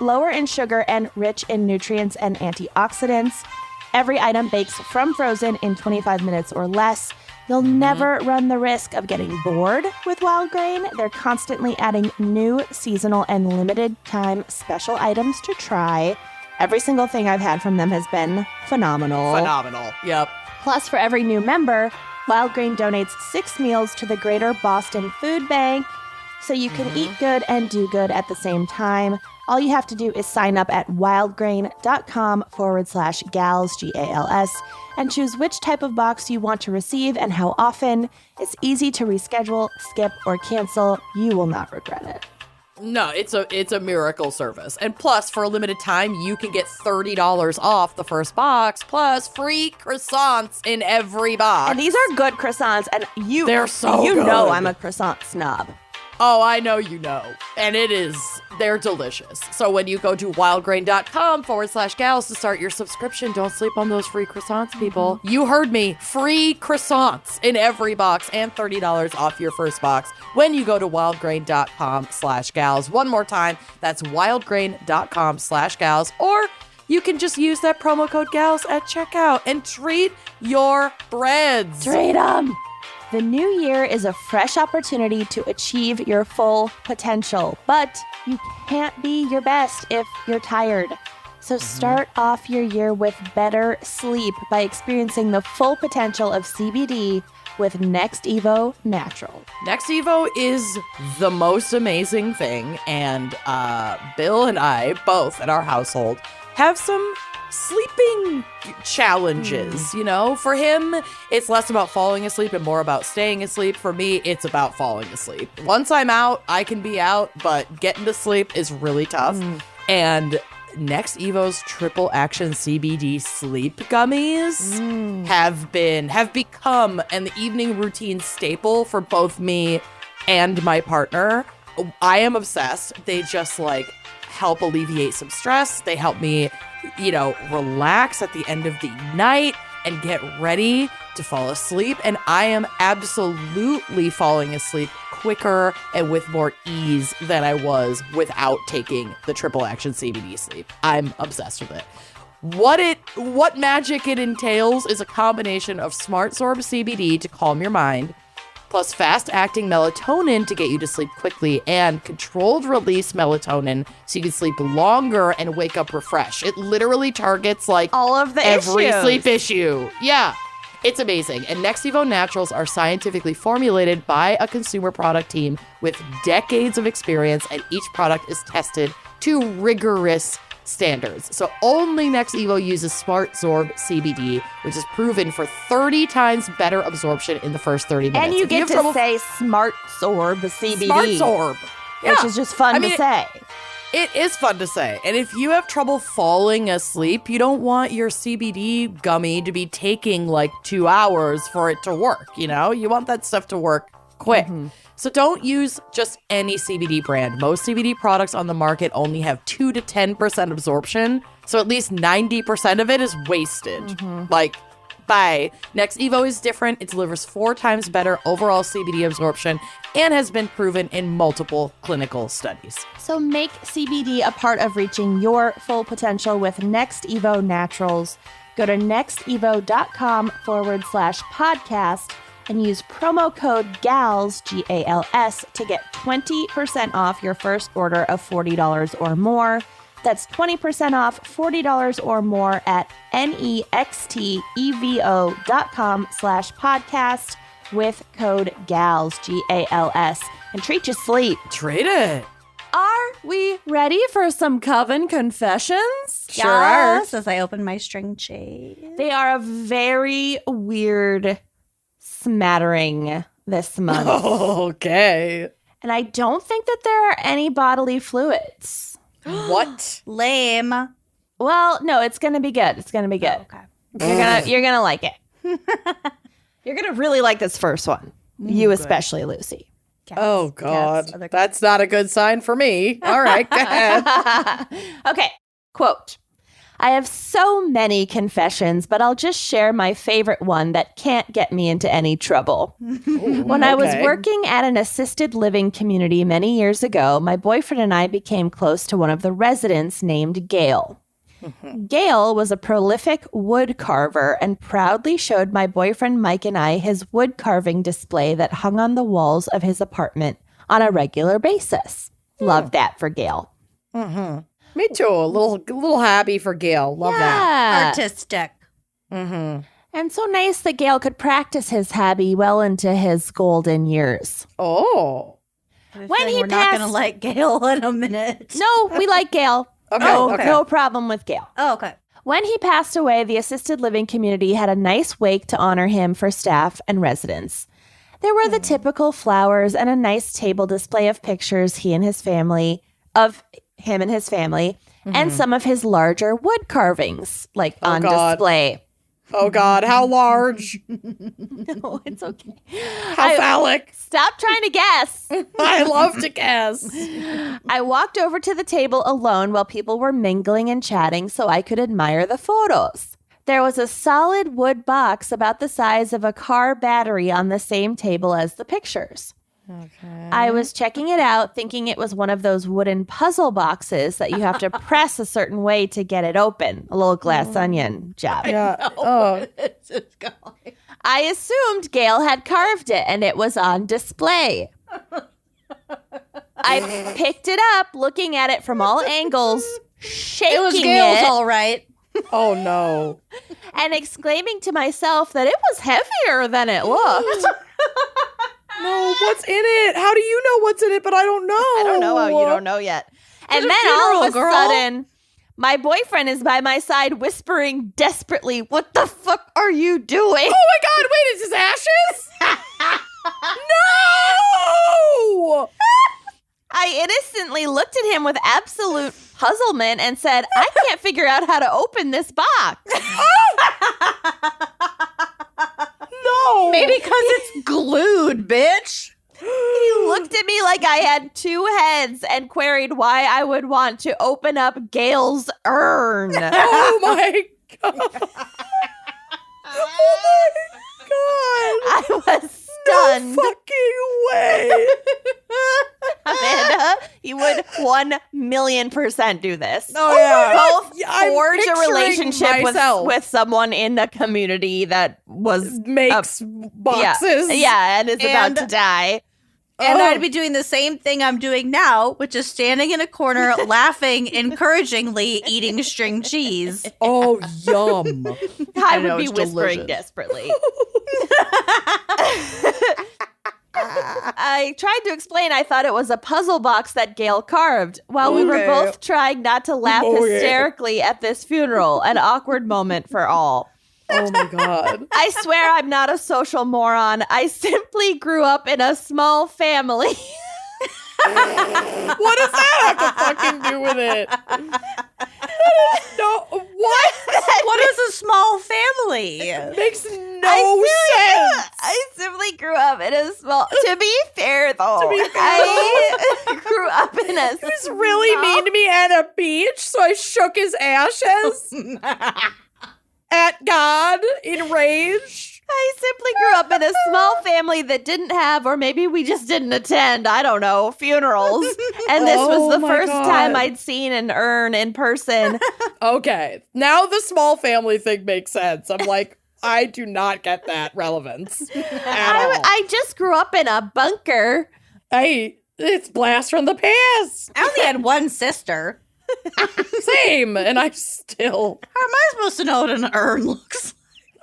Lower in sugar and rich in nutrients and antioxidants. Every item bakes from frozen in 25 minutes or less. You'll never run the risk of getting bored with wild grain. They're constantly adding new seasonal and limited time special items to try. Every single thing I've had from them has been phenomenal. Yep. Plus, for every new member, Wild Grain donates 6 meals to the Greater Boston Food Bank, so you can eat good and do good at the same time. All you have to do is sign up at wildgrain.com/gals, G-A-L-S, and choose which type of box you want to receive and how often. It's easy to reschedule, skip, or cancel. You will not regret it. No, it's a miracle service. And plus, for a limited time, you can get $30 off the first box, plus free croissants in every box. And these are good croissants, and they're so you good. know I'm a croissant snob. Oh, I know you know. And they're delicious. So when you go to wildgrain.com/gals to start your subscription, don't sleep on those free croissants, people. You heard me. Free croissants in every box and $30 off your first box when you go to wildgrain.com/gals. One more time, that's wildgrain.com/gals. Or you can just use that promo code GALS at checkout and treat your breads. Treat them. The new year is a fresh opportunity to achieve your full potential, but you can't be your best if you're tired. So start off your year with better sleep by experiencing the full potential of CBD with Next Evo Natural. Next Evo is the most amazing thing, and Bill and I, both in our household, have some sleeping challenges. For him, it's less about falling asleep and more about staying asleep. For me, it's about falling asleep. Once I'm out, I can be out, but getting to sleep is really tough. And Next Evo's triple action CBD sleep gummies have become an evening routine staple for both me and my partner. I am obsessed. They just help alleviate some stress. They help me relax at the end of the night and get ready to fall asleep. And I am absolutely falling asleep quicker and with more ease than I was without taking the triple action CBD sleep. I'm obsessed with it. What magic it entails is a combination of Smart Sorb CBD to calm your mind, plus fast-acting melatonin to get you to sleep quickly, and controlled release melatonin so you can sleep longer and wake up refreshed. It literally targets all of the every issues. Sleep issue. Yeah, it's amazing. And Next Evo Naturals are scientifically formulated by a consumer product team with decades of experience, and each product is tested to rigorous standards. So only Next Evo uses Smart Sorb CBD, which is proven for 30 times better absorption in the first 30 minutes. And you get to say Smart Sorb CBD. Smart Sorb. Which is just fun to say. It is fun to say. And if you have trouble falling asleep, you don't want your CBD gummy to be taking 2 hours for it to work, You want that stuff to work quick. So don't use just any CBD brand. Most CBD products on the market only have 2 to 10% absorption. So at least 90% of it is wasted. Bye. Next Evo is different. It delivers 4 times better overall CBD absorption and has been proven in multiple clinical studies. So make CBD a part of reaching your full potential with Next Evo Naturals. Go to nextevo.com/podcast and use promo code GALS, G-A-L-S, to get 20% off your first order of $40 or more. That's 20% off $40 or more at nextevo.com/podcast with code GALS, G-A-L-S, and treat your sleep. Treat it. Our We ready for some coven confessions? Sure are. Yes, as I open my string cheese. They are a very weird smattering this month. Okay. And I don't think that there are any bodily fluids. What? Lame. Well, no, it's going to be good. It's going to be good. Okay. You're going to like it. You're going to really like this first one. You especially, Lucy. Cats, Oh, God. cats, other cats. That's not a good sign for me. All right, go ahead. Okay, quote. I have so many confessions, but I'll just share my favorite one that can't get me into any trouble. When I was okay. working at an assisted living community many years ago, my boyfriend and I became close to one of the residents named Gail. Gail was a prolific wood carver and proudly showed my boyfriend Mike and I his wood carving display that hung on the walls of his apartment on a regular basis. Love that for Gail. Me too. A little happy for Gail. Love that. Artistic. Mm-hmm. And so nice that Gail could practice his hobby well into his golden years. Oh. When he we're not passed- gonna like Gail in a minute. No, we like Gail. Okay, No, okay. no problem with Gail. Oh, okay. When he passed away, the assisted living community had a nice wake to honor him for staff and residents. There were the typical flowers and a nice table display of pictures of him and his family, and some of his larger wood carvings, like on God. display. Oh, God. How large? No, it's okay. How phallic? Stop trying to guess. I love to guess. I walked over to the table alone while people were mingling and chatting so I could admire the photos. There was a solid wood box about the size of a car battery on the same table as the pictures. Okay. I was checking it out, thinking it was one of those wooden puzzle boxes that you have to press a certain way to get it open. A little glass onion job. Yeah. Oh. I assumed Gail had carved it and it was on display. I picked it up, looking at it from all angles, shaking It was Gail's it, all right. Oh, no. and exclaiming to myself that it was heavier than it looked. No, what's in it? How do you know what's in it, but I don't know? I don't know how you don't know yet. And a then all of a funeral, girl. sudden, my boyfriend is by my side whispering desperately, "What the fuck are you doing?" Oh, my God. Wait, is this ashes? No! I innocently looked at him with absolute puzzlement and said, "I can't figure out how to open this box." No. Maybe because it's glued, bitch. He looked at me like I had two heads and queried why I would want to open up Gail's urn. Oh, my God. Oh, my God. I was stunned. No fucking way. Amanda, you would 1,000,000% do this. Oh, yeah. Both Yeah, I'm forge a picturing relationship myself. with someone in a community that was Makes boxes. Yeah, and is about And- to die. And Oh. I'd be doing the same thing I'm doing now, which is standing in a corner, laughing encouragingly, eating string cheese. Oh, yum. I know, would be it's whispering delicious. desperately. I tried to explain I thought it was a puzzle box that Gail carved while we were Okay. both trying not to laugh Okay. hysterically at this funeral, an awkward moment for all. Oh, my God. I swear I'm not a social moron. I simply grew up in a small family. What does that have to fucking do with it? No, what? What is a small family? Makes no sense. I simply grew up in a small. To be fair, though, be fair, I grew up in a. He was really mean to me at a beach, so I shook his ashes at God in rage. I simply grew up in a small family that didn't have, or maybe we just didn't attend, I don't know, funerals. And this Oh was the my first God. time I'd seen an urn in person. Okay, now the small family thing makes sense. I'm like, I do not get that relevance at all. I just grew up in a bunker. Hey, it's blast from the past. I only had one sister. Same, and I still. How am I supposed to know what an urn looks like?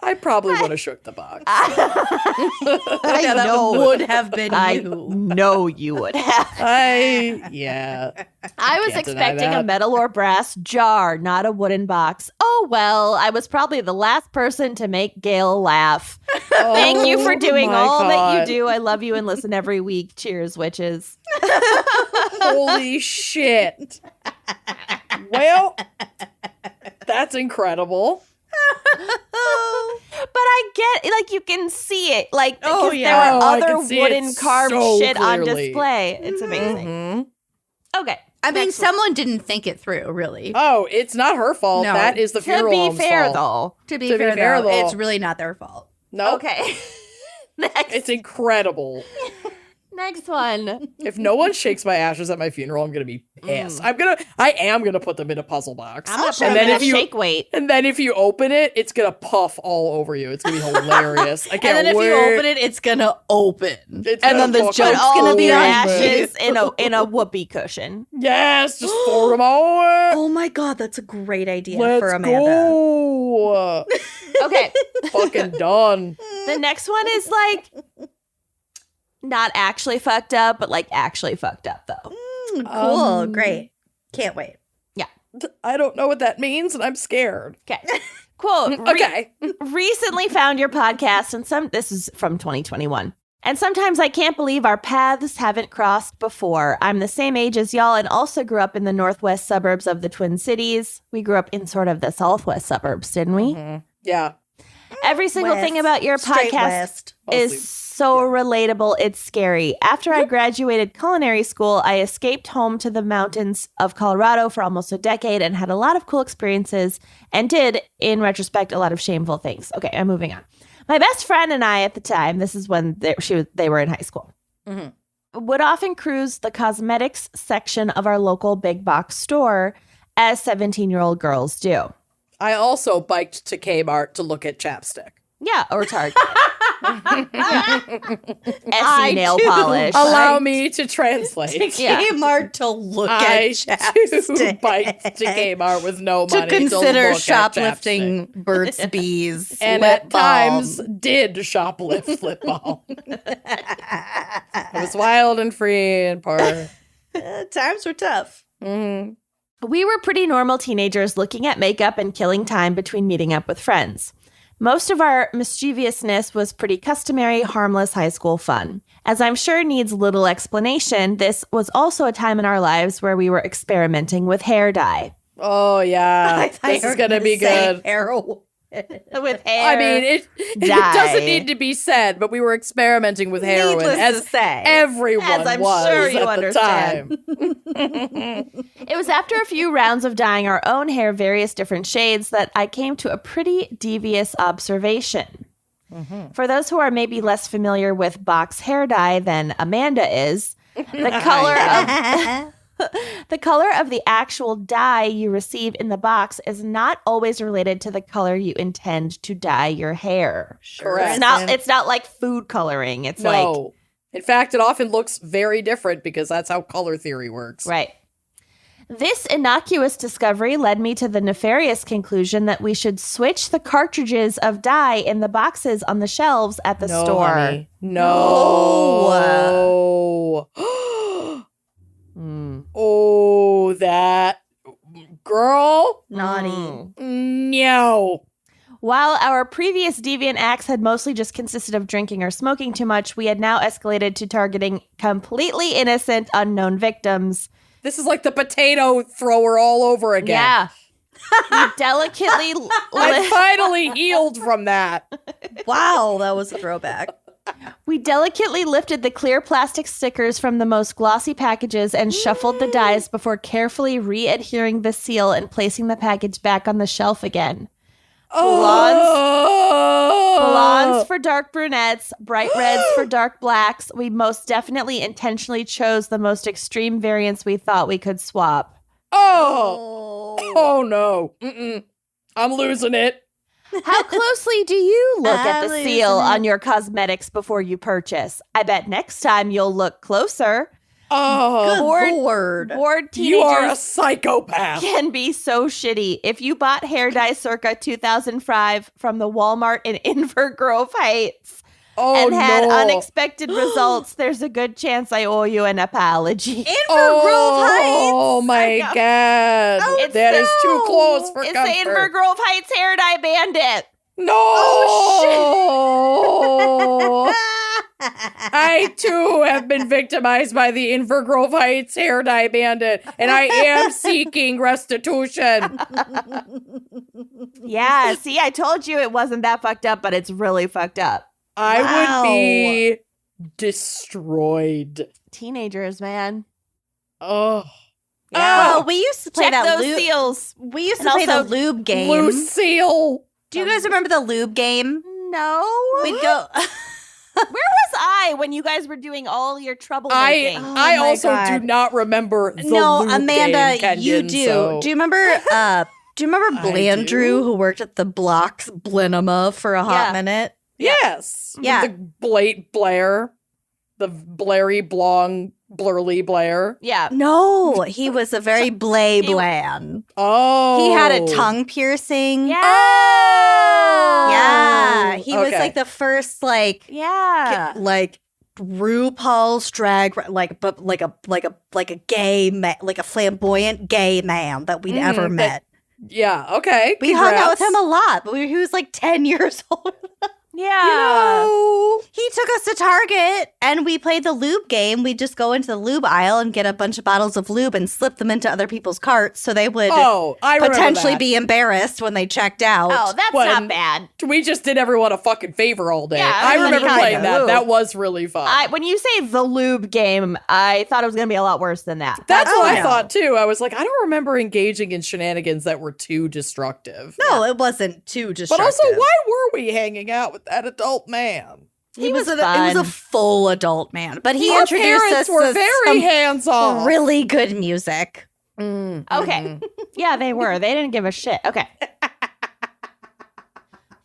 I probably would have shook the box. Yeah, that know. would have been I you. know you would have. Yeah. I was Can't deny expecting a that. metal or brass jar, not a wooden box. Oh, well, I was probably the last person to make Gail laugh. Thank you for doing all that you do. I love you and listen every week. Cheers, witches. Holy shit. Well, that's incredible. But I get, like, you can see it. Like, Oh, because yeah. there Oh, are I other can see it wooden carved so shit on clearly. display. It's amazing. Mhm. Okay. I mean, Next one. someone didn't think it through, really. Oh, it's not her fault. No. That is the To funeral be home's fair, fault. To be To be fair, fair, though, though. it's really not their fault. No. Okay. Next. It's incredible. Next one. If no one shakes my ashes at my funeral, I'm gonna be pissed. I am gonna put them in a puzzle box. I'm not And then if you shake weight. and then if you open it, it's gonna puff all over you. It's gonna be hilarious. I And can't then if wait. you open it, it's gonna open. It's and then gonna the fucking joke's All gonna be your on ashes in a whoopee cushion. Yes, just pour them all over. Oh my god, that's a great idea Let's for Amanda. go. Okay. Fucking done. The next one is like not actually fucked up, but like actually fucked up though. Cool, great. Can't wait. I don't know what that means, and I'm scared. Okay. Quote. Okay. Recently found your podcast, and this is from 2021. And sometimes I can't believe our paths haven't crossed before. I'm the same age as y'all and also grew up in the northwest suburbs of the Twin Cities. We grew up in sort of the southwest suburbs, didn't we? Yeah. Every single West. thing about your Straight podcast west. Mostly. is so relatable. It's scary. After I graduated culinary school, I escaped home to the mountains of Colorado for almost a decade and had a lot of cool experiences and did, in retrospect, a lot of shameful things. Okay, I'm moving on. My best friend and I at the time, this is when they were in high school, would often cruise the cosmetics section of our local big box store, as 17-year-old girls do. I also biked to Kmart to look at chapstick. Yeah, or Target. I Essie nail too. polish. Allow me to translate. Yeah. Kmart to look I at too chapstick. biked to Kmart with no to money consider look at shoplifting chapstick. Burt's Bees. And lip at times balm. did shoplift lip balm. It was wild and free and part. Times were tough. We were pretty normal teenagers looking at makeup and killing time between meeting up with friends. Most of our mischievousness was pretty customary, harmless high school fun. As I'm sure needs little explanation, this was also a time in our lives where we were experimenting with hair dye. Oh yeah, thought this you is were gonna be say good. heroin. With hair I mean, it dye. doesn't need to be said, but we were experimenting with heroin, Needless as to say. everyone As I'm was sure you at understand. the time. It was after a few rounds of dyeing our own hair various different shades that I came to a pretty devious observation. For those who are maybe less familiar with box hair dye than Amanda is, the color of the actual dye you receive in the box is not always related to the color you intend to dye your hair. Correct. It's not like food coloring. It's like No. In fact, it often looks very different because that's how color theory works. right. This innocuous discovery led me to the nefarious conclusion that we should switch the cartridges of dye in the boxes on the shelves at the No, store. honey. No. Oh, that girl. Naughty. No. While our previous deviant acts had mostly just consisted of drinking or smoking too much, we had now escalated to targeting completely innocent, unknown victims. This is like the potato thrower all over again. Yeah. We delicately I finally healed from that. Wow, that was a throwback. We delicately lifted the clear plastic stickers from the most glossy packages and shuffled the dies before carefully re-adhering the seal and placing the package back on the shelf again. Blondes for dark brunettes, bright reds for dark blacks. We most definitely intentionally chose the most extreme variants we thought we could swap. Oh no. Mm-mm. I'm losing it. How closely do you look at the I'm seal losing it. on your cosmetics before you purchase? I bet next time you'll look closer. Good Oh, lord. Bored you are a teenagers psychopath. can be so shitty. If you bought hair dye circa 2005 from the Walmart in Invergrove Heights and had unexpected results, there's a good chance I owe you an apology. Invergrove Heights. Oh my god. It's That is too no. close for It's comfort. the Invergrove Heights hair dye bandit. No. I too have been victimized by the Invergrove Heights hair dye bandit, and I am seeking restitution. Yeah, see, I told you it wasn't that fucked up, but it's really fucked up. I Wow. would be destroyed. Teenagers, man. Oh. Well, we used to play Check that those lube. seals. We used to And play the also lube game. Lucille. Do you guys remember the lube game? No. We'd go. Where was I when you guys were doing all your troublemaking? I my also God. do not remember the No, lube Amanda, game, Kenyon, you do. so- Do you remember? Do you remember I Blandrew, do. who worked at the Blocks Blenheim for a hot Yeah. minute? Yes. Yeah. The Blair. The Blairy Blong Blurly Blair. Yeah. No, he was a very Blay Bland. Oh. He had a tongue piercing. Yeah. Oh. Yeah, he was Okay. like the first Yeah. like RuPaul's drag but like a gay like a flamboyant gay man that we'd ever met. Yeah, okay. We hung out with congrats. him a lot, but he was like 10 years old. Yeah. He took us to Target and we played the lube game. We'd just go into the lube aisle and get a bunch of bottles of lube and slip them into other people's carts so they would Oh, I remember potentially that. be embarrassed when they checked out. Oh, that's When- not bad. We just did everyone a fucking favor all day. Yeah, I everybody remember kind playing of. that. Ooh. That was really fun. When you say the lube game, I thought it was going to be a lot worse than that. That's what I no. thought too. I was like, I don't remember engaging in shenanigans that were too destructive. No, it wasn't too But destructive. also, why were we hanging out with that adult man? He was a fun. full adult man, but he Our introduced parents us were to very some hands-on. really good music. Okay. Yeah, they were. They didn't give a shit. Okay.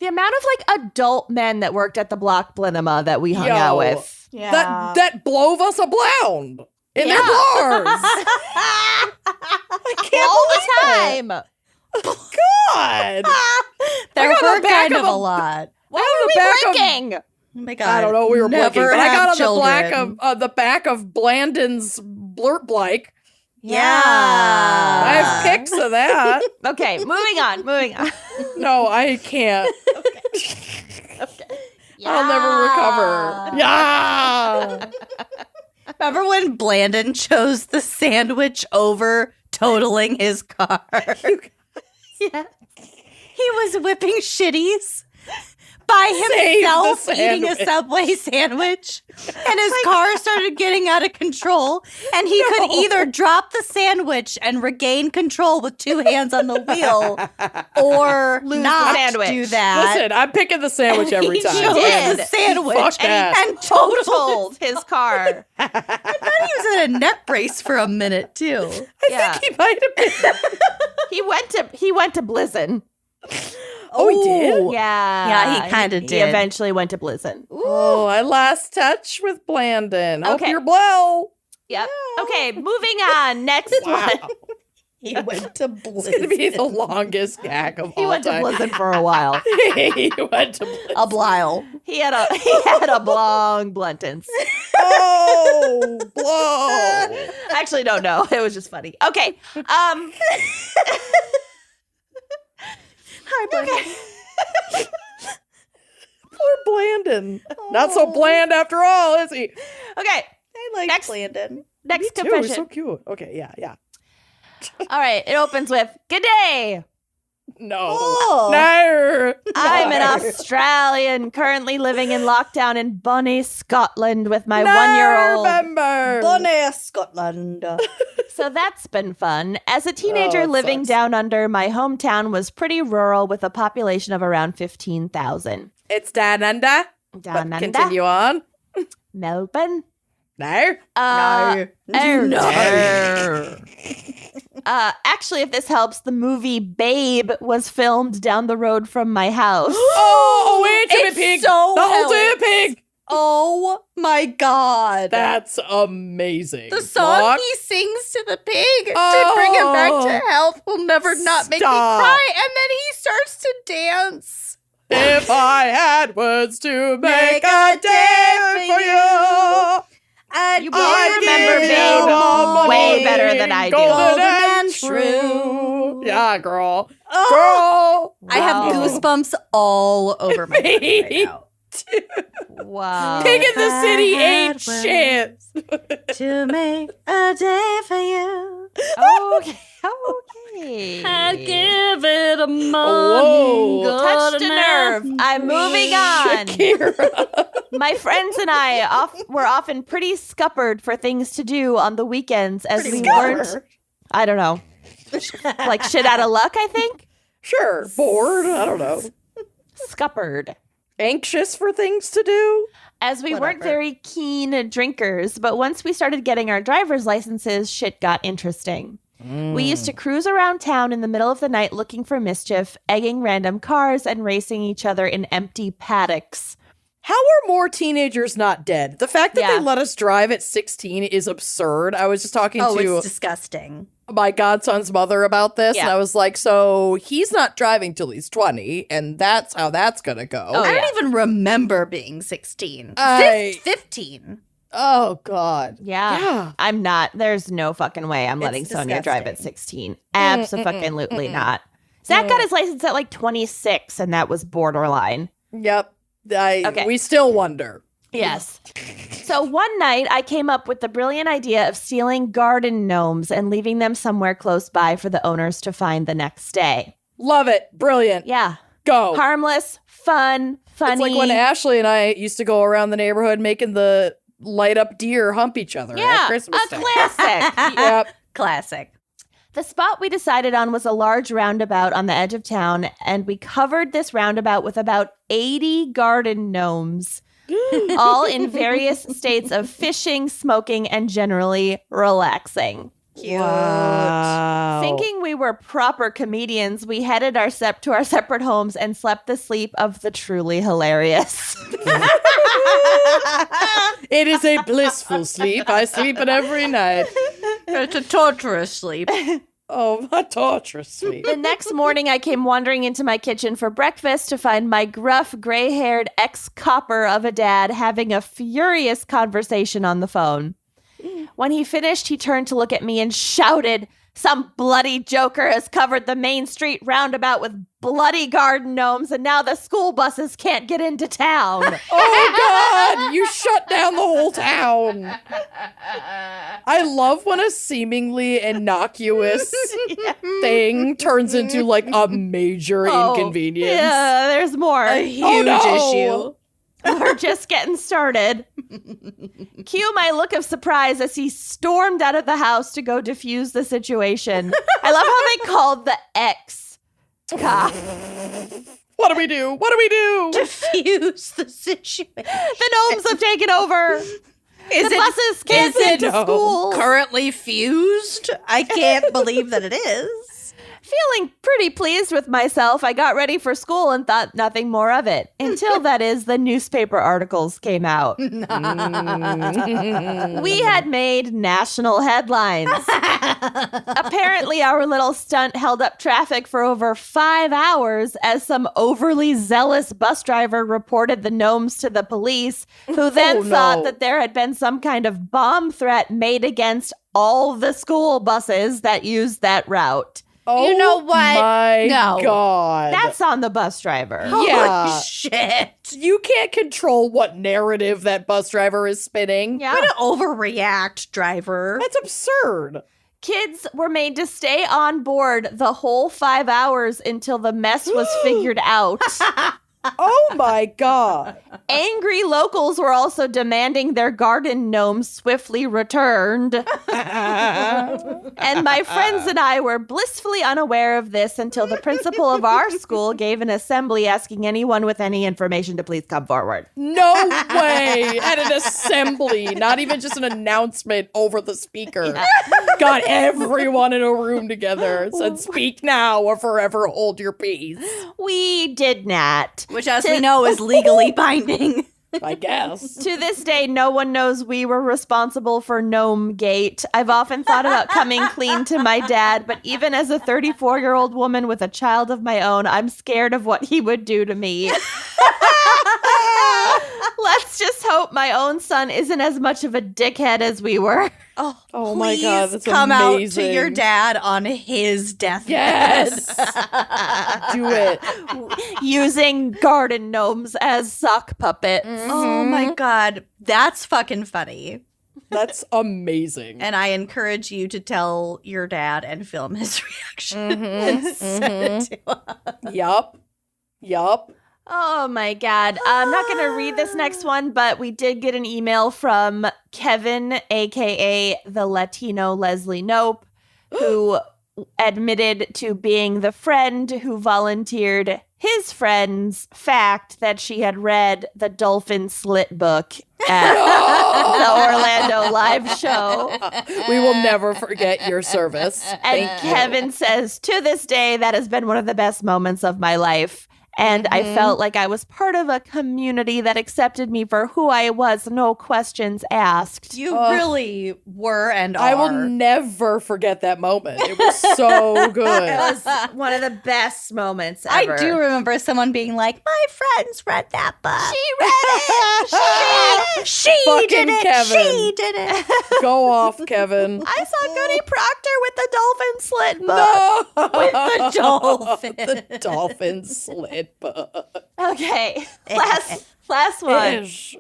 The amount of like adult men that worked at the Block Blenheim that we hung Yo. out with. That blove us a blound in their Yeah. bars. I can't All believe the time. God. There got were the back kind of of a a- lot. What the were we back of- drinking? Oh my god! I don't know. We were blinking, Never but I got have on children. the back of Blandon's blurt blike. Yeah, I have pics of that. Okay, moving on. Moving on. No, I can't. I'll never recover. Yeah. Remember when Blandon chose the sandwich over totaling his car? Yeah, he was whipping shitties by Save the himself eating a sandwich. Subway sandwich, and his car started getting out of control, and he could either drop the sandwich and regain control with two hands on the wheel, or Lose the not sandwich. do that. Listen, I'm picking the sandwich every He time. chose did. the sandwich Fuck that. and totaled. Totaled his car. I thought he was in a neck brace for a minute too. Yeah. He might have been. He went to Blizzin. Oh, he did? Yeah. Yeah, he kinda He did. eventually went to Blizzin. Oh, I lost touch with Blandon. Hope Okay. you're well. Yep. Okay, moving on. Next Wow. one. He went to It's going to be the longest gag of He all went to time. Blizzin for a while. He went to Blizzin. a blile. He had a long bluntance. Oh, blow. I actually don't know. It was just funny. Okay. Hi, Blandon. Poor Blandon. Not so bland after all, is he? Okay. I like Next. Blandon. Next Dude, confession. so cute. Okay, yeah. All right. It opens with "Good day. No. Oh. No. I'm an Australian currently living in lockdown in Bonnie, Scotland with my No, 1-year-old. Remember. Bonnie, Scotland. So that's been fun. As a teenager it living sucks. down under, my hometown was pretty rural with a population of around 15,000. It's down under. Down But under. continue on. Melbourne. No. No. No. Actually, if this helps, the movie Babe was filmed down the road from my house. Oh, wait a minute, It's pig. so the whole helpful. damn pig. Oh my God. That's amazing. The song Block. he sings to the pig to bring him back to health will never not make me cry. And then he starts to dance. If I had words to make a day for you. You both remember Babe way better than I do. Golden and true. Yeah, girl. Oh, Girl. I have goosebumps all over my body right now. Wow. Pig in the City ain't shit. To make a day for you. Okay. I'd give it a Whoa. Touched a nerve. I'm moving on. Shakira. My friends and I were often pretty scuppered for things to do on the weekends as we weren't, I don't know, like shit out of luck, I think. Sure. Bored. I don't know. Scuppered. Anxious for things to do. As we weren't very keen drinkers, but once we started getting our driver's licenses, shit got interesting. We used to cruise around town in the middle of the night looking for mischief, egging random cars, and racing each other in empty paddocks. How are more teenagers not dead? The fact that Yeah. they let us drive at 16 is absurd. I was just talking Oh, to it's disgusting. my godson's mother about this, and Yeah. I was like, so he's not driving till he's 20, and that's how that's gonna go. Oh, I yeah. don't even remember being 16. I- 15. Oh, God. Yeah. I'm not. There's no fucking way I'm letting It's Sonia drive at disgusting. 16. Abso-fucking-lutely not. Zach got his license at like 26, and that was borderline. Yep. Okay. We still wonder. Yes. So one night, I came up with the brilliant idea of stealing garden gnomes and leaving them somewhere close by for the owners to find the next day. Love it. Brilliant. Yeah. Go. Harmless, fun, funny. It's like when Ashley and I used to go around the neighborhood making the light up deer hump each other at Christmas a time. classic. Yep. Classic. The spot we decided on was a large roundabout on the edge of town, and we covered this roundabout with about 80 garden gnomes, all in various states of fishing, smoking, and generally relaxing. Cute. Wow. Thinking we were proper comedians, we headed to our separate homes and slept the sleep of the truly hilarious. It is a blissful sleep. I sleep it every night. It's a torturous sleep. Oh, my torturous sleep. The next morning, I came wandering into my kitchen for breakfast to find my gruff, gray-haired ex-copper of a dad having a furious conversation on the phone. When he finished, he turned to look at me and shouted, "Some bloody joker has covered the main street roundabout with bloody garden gnomes, and now the school buses can't get into town." Oh, God. You shut down the whole town. I love when a seemingly innocuous thing turns into like a major inconvenience. Yeah, there's more. A huge issue. We're just getting started. Cue my look of surprise as he stormed out of the house to go diffuse the situation. I love how they called the ex cop. What do we do? What do we do? Diffuse the situation. The gnomes have taken over. Is The buses can't get to No. school. currently fused? I can't believe that it is. Feeling pretty pleased with myself, I got ready for school and thought nothing more of it. Until, that is, the newspaper articles came out. We had made national headlines. Apparently, our little stunt held up traffic for over 5 hours as some overly zealous bus driver reported the gnomes to the police, who then thought that there had been some kind of bomb threat made against all the school buses that used that route. Oh, You know what? My No. God. That's on the bus driver. Yeah. Holy shit. You can't control what narrative that bus driver is spinning. Yeah. Way to overreact, driver. That's absurd. Kids were made to stay on board the whole 5 hours until the mess was figured out. Oh, my God. Angry locals were also demanding their garden gnomes swiftly returned. And my friends and I were blissfully unaware of this until the principal of our school gave an assembly asking anyone with any information to please come forward. No way. At an assembly, not even just an announcement over the speaker. Got everyone in a room together. Said, "Speak now or forever hold your peace." We did not. Which, as we know, is legally binding. I guess. To this day, no one knows we were responsible for Gnome Gate. I've often thought about coming clean to my dad, but even as a 34-year-old woman with a child of my own, I'm scared of what he would do to me. Let's just hope my own son isn't as much of a dickhead as we were. Oh my God, that's come amazing. out to your dad on his deathbed. Yes. Do it. Using garden gnomes as sock puppets. Oh my God. That's fucking funny. That's amazing. And I encourage you to tell your dad and film his reaction and send it to us. Yup. Oh my God. I'm not going to read this next one, but we did get an email from Kevin, aka the Latino Leslie Knope, who admitted to being the friend who volunteered his friend's fact that she had read the Dolphin Slit book at the Orlando live show. We will never forget your service. And Thank you. Kevin says, to this day, that has been one of the best moments of my life. And I felt like I was part of a community that accepted me for who I was, no questions asked. You really were and are. I will never forget that moment. It was so good. It was one of the best moments ever. I do remember someone being like, my friends read that book. She read it! She Fucking did it. Kevin. She did it. Go off, Kevin. I saw Goody Proctor with the Dolphin Slit book. No. With the dolphin. The dolphin slit book. Okay, last one. Ish.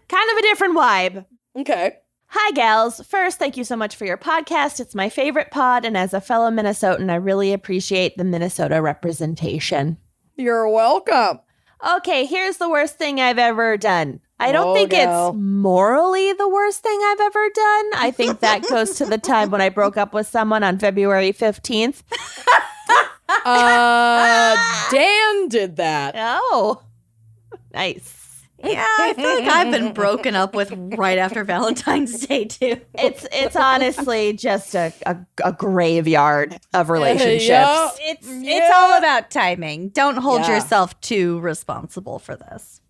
Kind of a different vibe. Okay. Hi, gals. First, thank you so much for your podcast. It's my favorite pod, and as a fellow Minnesotan, I really appreciate the Minnesota representation. You're welcome. Okay, here's the worst thing I've ever done. I don't Oh, think gal. it's morally the worst thing I've ever done. I think that goes to the time when I broke up with someone on February 15th. Dan did that. Oh, nice. Yeah, I feel like I've been broken up with right after Valentine's Day, too. It's honestly just a graveyard of relationships. Yeah. It's all about timing. Don't hold Yeah. yourself too responsible for this.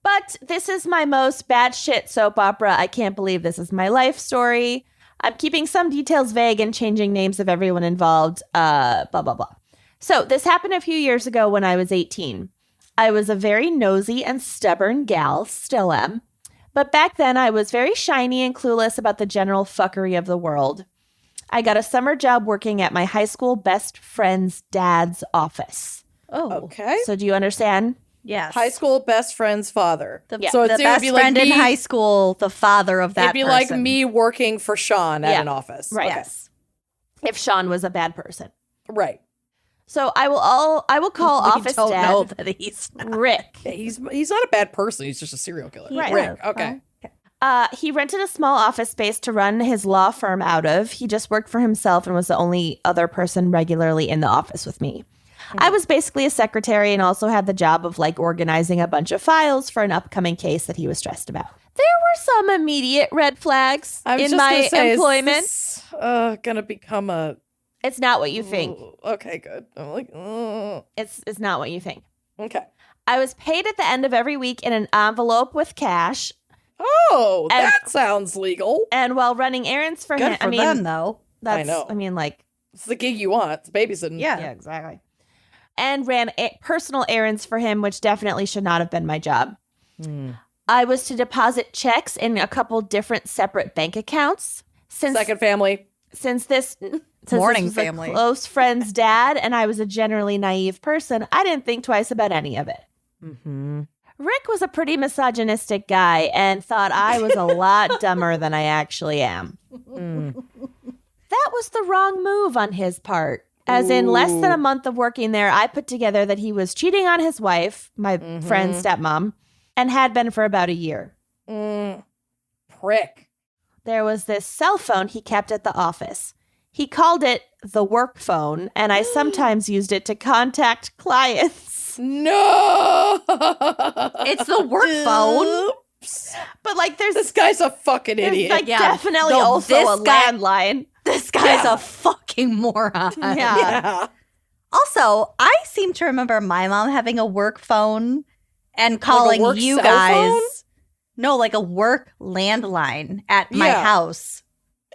But this is my most batshit soap opera. I can't believe this is my life story. I'm keeping some details vague and changing names of everyone involved. Blah, blah, blah. So this happened a few years ago when I was 18. I was a very nosy and stubborn gal, still am. But back then I was very shiny and clueless about the general fuckery of the world. I got a summer job working at my high school best friend's dad's office. Oh, Okay. So do you understand? yes. High school best friend's father. The, So the it would best be like friend in me- high school, the father of that It'd be person. like me working for Sean at Yeah. an office. Right. Okay. Yes. If Sean was a bad person. Right. So I will call We office don't dad know that he's not. Rick. Yeah, he's not a bad person. He's just a serial killer. Right. Rick. Okay. He rented a small office space to run his law firm out of. He just worked for himself and was the only other person regularly in the office with me. I was basically a secretary and also had the job of organizing a bunch of files for an upcoming case that he was stressed about. There were some immediate red flags I was in just my gonna say, employment. Is this, gonna become a. It's not what you think. Okay, good. I'm like, It's not what you think. okay. I was paid at the end of every week in an envelope with cash. Oh, And- that sounds legal. And while running errands for him, Good for them, though. that's, I know. It's It's the gig you want. It's babysitting. Yeah. exactly. And ran personal errands for him, which definitely should not have been my job. I was to deposit checks in a couple different separate bank accounts. Second family. Since this Morning was family. a close friend's dad, and I was a generally naive person, I didn't think twice about any of it. Mm-hmm. Rick was a pretty misogynistic guy and thought I was a lot dumber than I actually am. That was the wrong move on his part. As in less than a month of working there, I put together that he was cheating on his wife, my friend's stepmom, and had been for about a year. Prick. There was this cell phone he kept at the office. He called it the work phone, and I sometimes used it to contact clients. No. It's the work phone. But there's This guy's a fucking idiot. Yeah. definitely No, also this a guy- landline. This guy's a fucking moron. Yeah. Also, I seem to remember my mom having a work phone and calling work you cell guys. phone? No, like a work landline at my Yeah. house.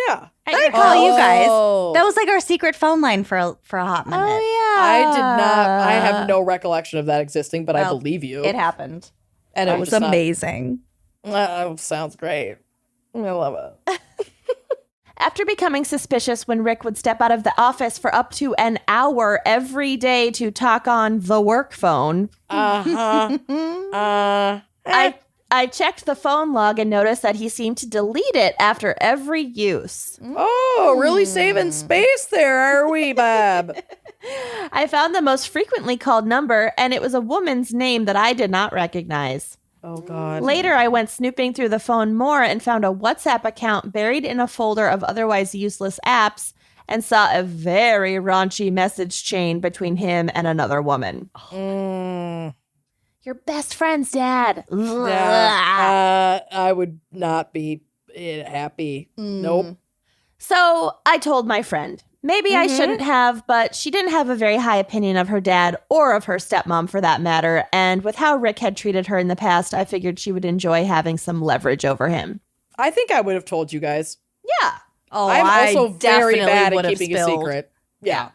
Yeah. I call you guys. Oh. That was like our secret phone line for a hot minute. Oh, yeah. I did not. I have no recollection of that existing, but I Well, believe you. It happened. and It was amazing. Sounds great. I love it. After becoming suspicious when Rick would step out of the office for up to an hour every day to talk on the work phone, I checked the phone log and noticed that he seemed to delete it after every use. Oh, really saving space there, are we, Bob? I found the most frequently called number, and it was a woman's name that I did not recognize. Oh, God. Later, I went snooping through the phone more and found a WhatsApp account buried in a folder of otherwise useless apps and saw a very raunchy message chain between him and another woman. Your best friend's dad. Yeah, I would not be happy. Nope. So I told my friend. Maybe I shouldn't have, but she didn't have a very high opinion of her dad or of her stepmom for that matter. And with how Rick had treated her in the past, I figured she would enjoy having some leverage over him. I think I would have told you guys. Yeah. Oh, I'm also very definitely bad would at have keeping a spilled. secret. Yeah.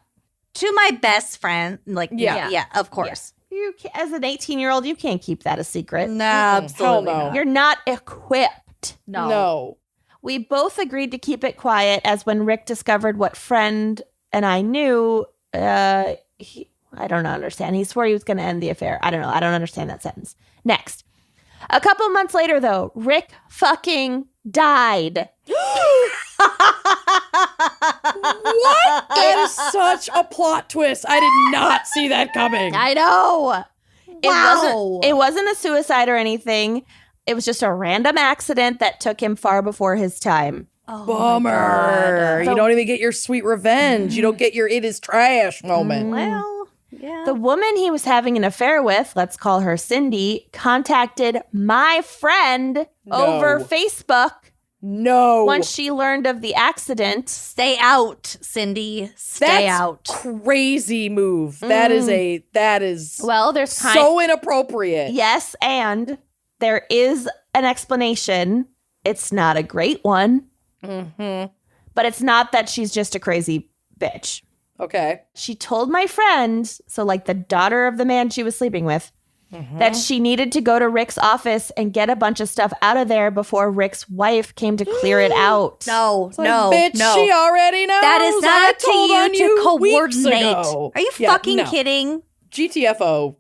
To my best friend, like, Yeah. yeah, of course. You, as an 18-year-old, you can't keep that a secret. No, absolutely Hell no. not. You're not equipped. No. We both agreed to keep it quiet as when Rick discovered what friend and I knew, I don't understand. He swore he was going to end the affair. I don't know. I don't understand that sentence. Next. A couple months later, though, Rick fucking died. What? That is such a plot twist. I did not see that coming. I know. Wow. It wasn't a suicide or anything. It was just a random accident that took him far before his time. Oh, Bummer. my God. You don't even get your sweet revenge. You don't get your it is trash moment. Well, yeah. The woman he was having an affair with, let's call her Cindy, contacted my friend over Facebook No. once she learned of the accident. Stay out, Cindy. Stay That's out. crazy move. That is Well, there's so inappropriate. Yes, and there is an explanation. It's not a great one, but it's not that she's just a crazy bitch. Okay. She told my friend, so like the daughter of the man she was sleeping with, that she needed to go to Rick's office and get a bunch of stuff out of there before Rick's wife came to clear it out. No, It's like, no, bitch, no. she already knows. That is I not to told on you to weeks coordinate. ago. Are you Yeah, fucking no. kidding? GTFO.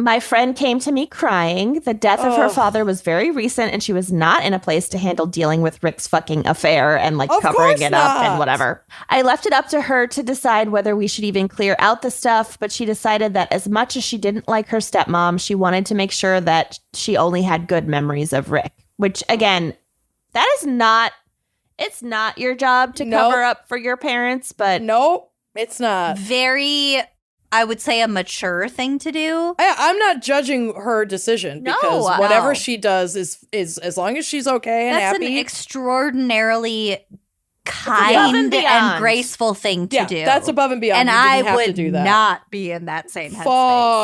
My friend came to me crying. The death of her father was very recent, and she was not in a place to handle dealing with Rick's fucking affair and like Of covering course it up not. and whatever. I left it up to her to decide whether we should even clear out the stuff, but she decided that as much as she didn't like her stepmom, she wanted to make sure that she only had good memories of Rick, which again, that is not, it's not your job to Nope. cover up for your parents, but Nope, it's not. Very, I would say, a mature thing to do. I'm not judging her decision No, because whatever no. she does is as long as she's okay and That's happy. an extraordinarily above kind and and beyond. graceful thing to yeah, do. that's above and beyond. And You didn't I have to would do that. not be in that same headspace.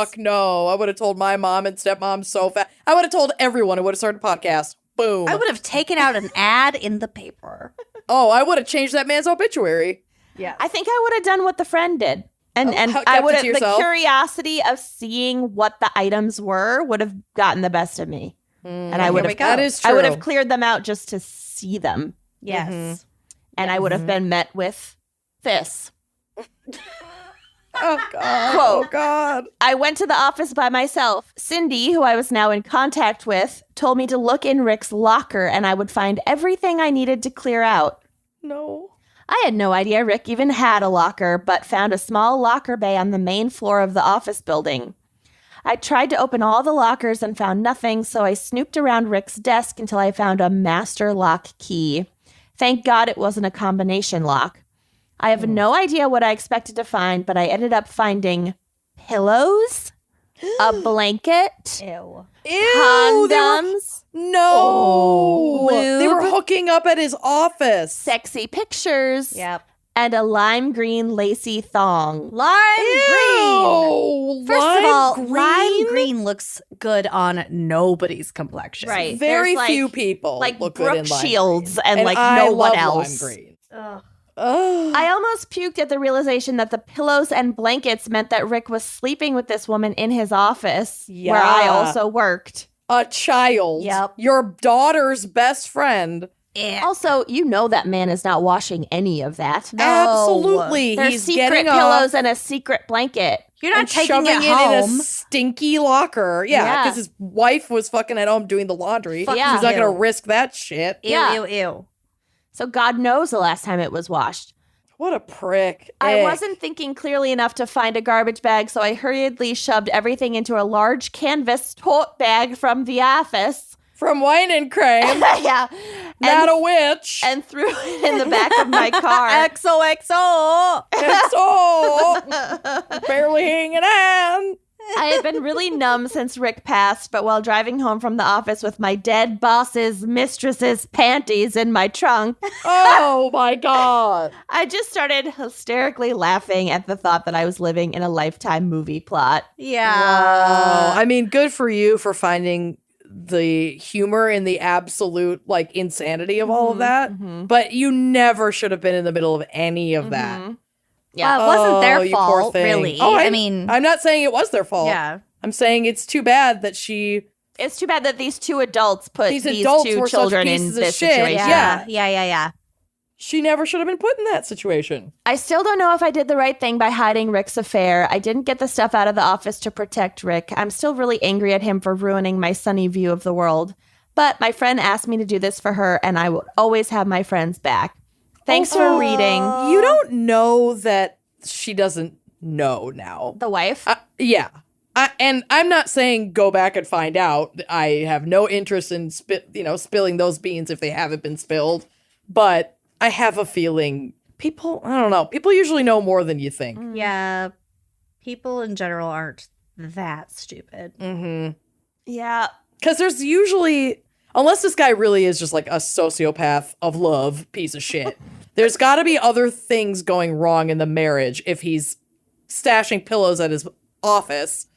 Fuck no! I would have told my mom and stepmom so fast. I would have told everyone. I would have started a podcast. Boom. I would have taken out an ad in the paper. Oh, I would have changed that man's obituary. Yeah. I think I would have done what the friend did. And how- I kept would it have, to the yourself? curiosity of seeing what the items were would have gotten the best of me. And I would Here we have go. That is true. I would have cleared them out just to see them. Yes. And I would have been met with this. Oh god. Quote. Oh god. I went to the office by myself. Cindy, who I was now in contact with, told me to look in Rick's locker and I would find everything I needed to clear out. No. I had no idea Rick even had a locker, but found a small locker bay on the main floor of the office building. I tried to open all the lockers and found nothing, so I snooped around Rick's desk until I found a master lock key. Thank God it wasn't a combination lock. I have no idea what I expected to find, but I ended up finding pillows, a blanket, Ew. Ew. They were, condoms, no. They were lube. hooking up at his office. sexy pictures, Yep. and a lime green lacy thong. Lime green. First of all, green? lime green looks good on nobody's complexion. Right. Very There's, few people like look good in Brooke lime Shields green. and like I no one love else. Lime green. Ugh. Ugh. I almost puked at the realization that the pillows and blankets meant that Rick was sleeping with this woman in his office where I Yeah. also worked. A child. Yep. Your daughter's best friend. Also, you know that man is not washing any of that. No. Absolutely. There's He's secret getting pillows off and a secret blanket. You're not and taking shoving it in a home. stinky locker. Yeah, Yeah. because his wife was fucking at home doing the laundry. Fuck She's not you. going to risk that shit. Ew, Yeah. ew, ew. So God knows the last time it was washed. What a prick. I Ick. wasn't thinking clearly enough to find a garbage bag, so I hurriedly shoved everything into a large canvas tote bag from the office. From Wine and Crane. Yeah. Not a witch. And threw it in the back of my car. XOXO. So barely hanging on. I had been really numb since Rick passed, but while driving home from the office with my dead boss's mistress's panties in my trunk, Oh my God. I just started hysterically laughing at the thought that I was living in a Lifetime movie plot. Yeah. I mean, good for you for finding the humor in the absolute like insanity of all of that. Mhm. But you never should have been in the middle of any of that. Mhm. Yeah, it wasn't Oh, their you poor fault, thing. really. Oh, I mean, I'm not saying it was their fault. yeah. I'm saying it's too bad that It's too bad that these two adults put These these adults two were such children in pieces of this shit. situation. Yeah. she never should have been put in that situation. I still don't know if I did the right thing by hiding Rick's affair. I didn't get the stuff out of the office to protect Rick. I'm still really angry at him for ruining my sunny view of the world. But my friend asked me to do this for her, and I will always have my friends back. Thanks for reading. You don't know that she doesn't know now. The wife? Yeah. And I'm not saying go back and find out. I have no interest in spilling those beans if they haven't been spilled. But I have a feeling people, I don't know, people usually know more than you think. Yeah. People in general aren't that stupid. Mm-hmm. Yeah. Because there's usually, unless this guy really is just like a sociopath of love piece of shit, there's got to be other things going wrong in the marriage if he's stashing pillows at his office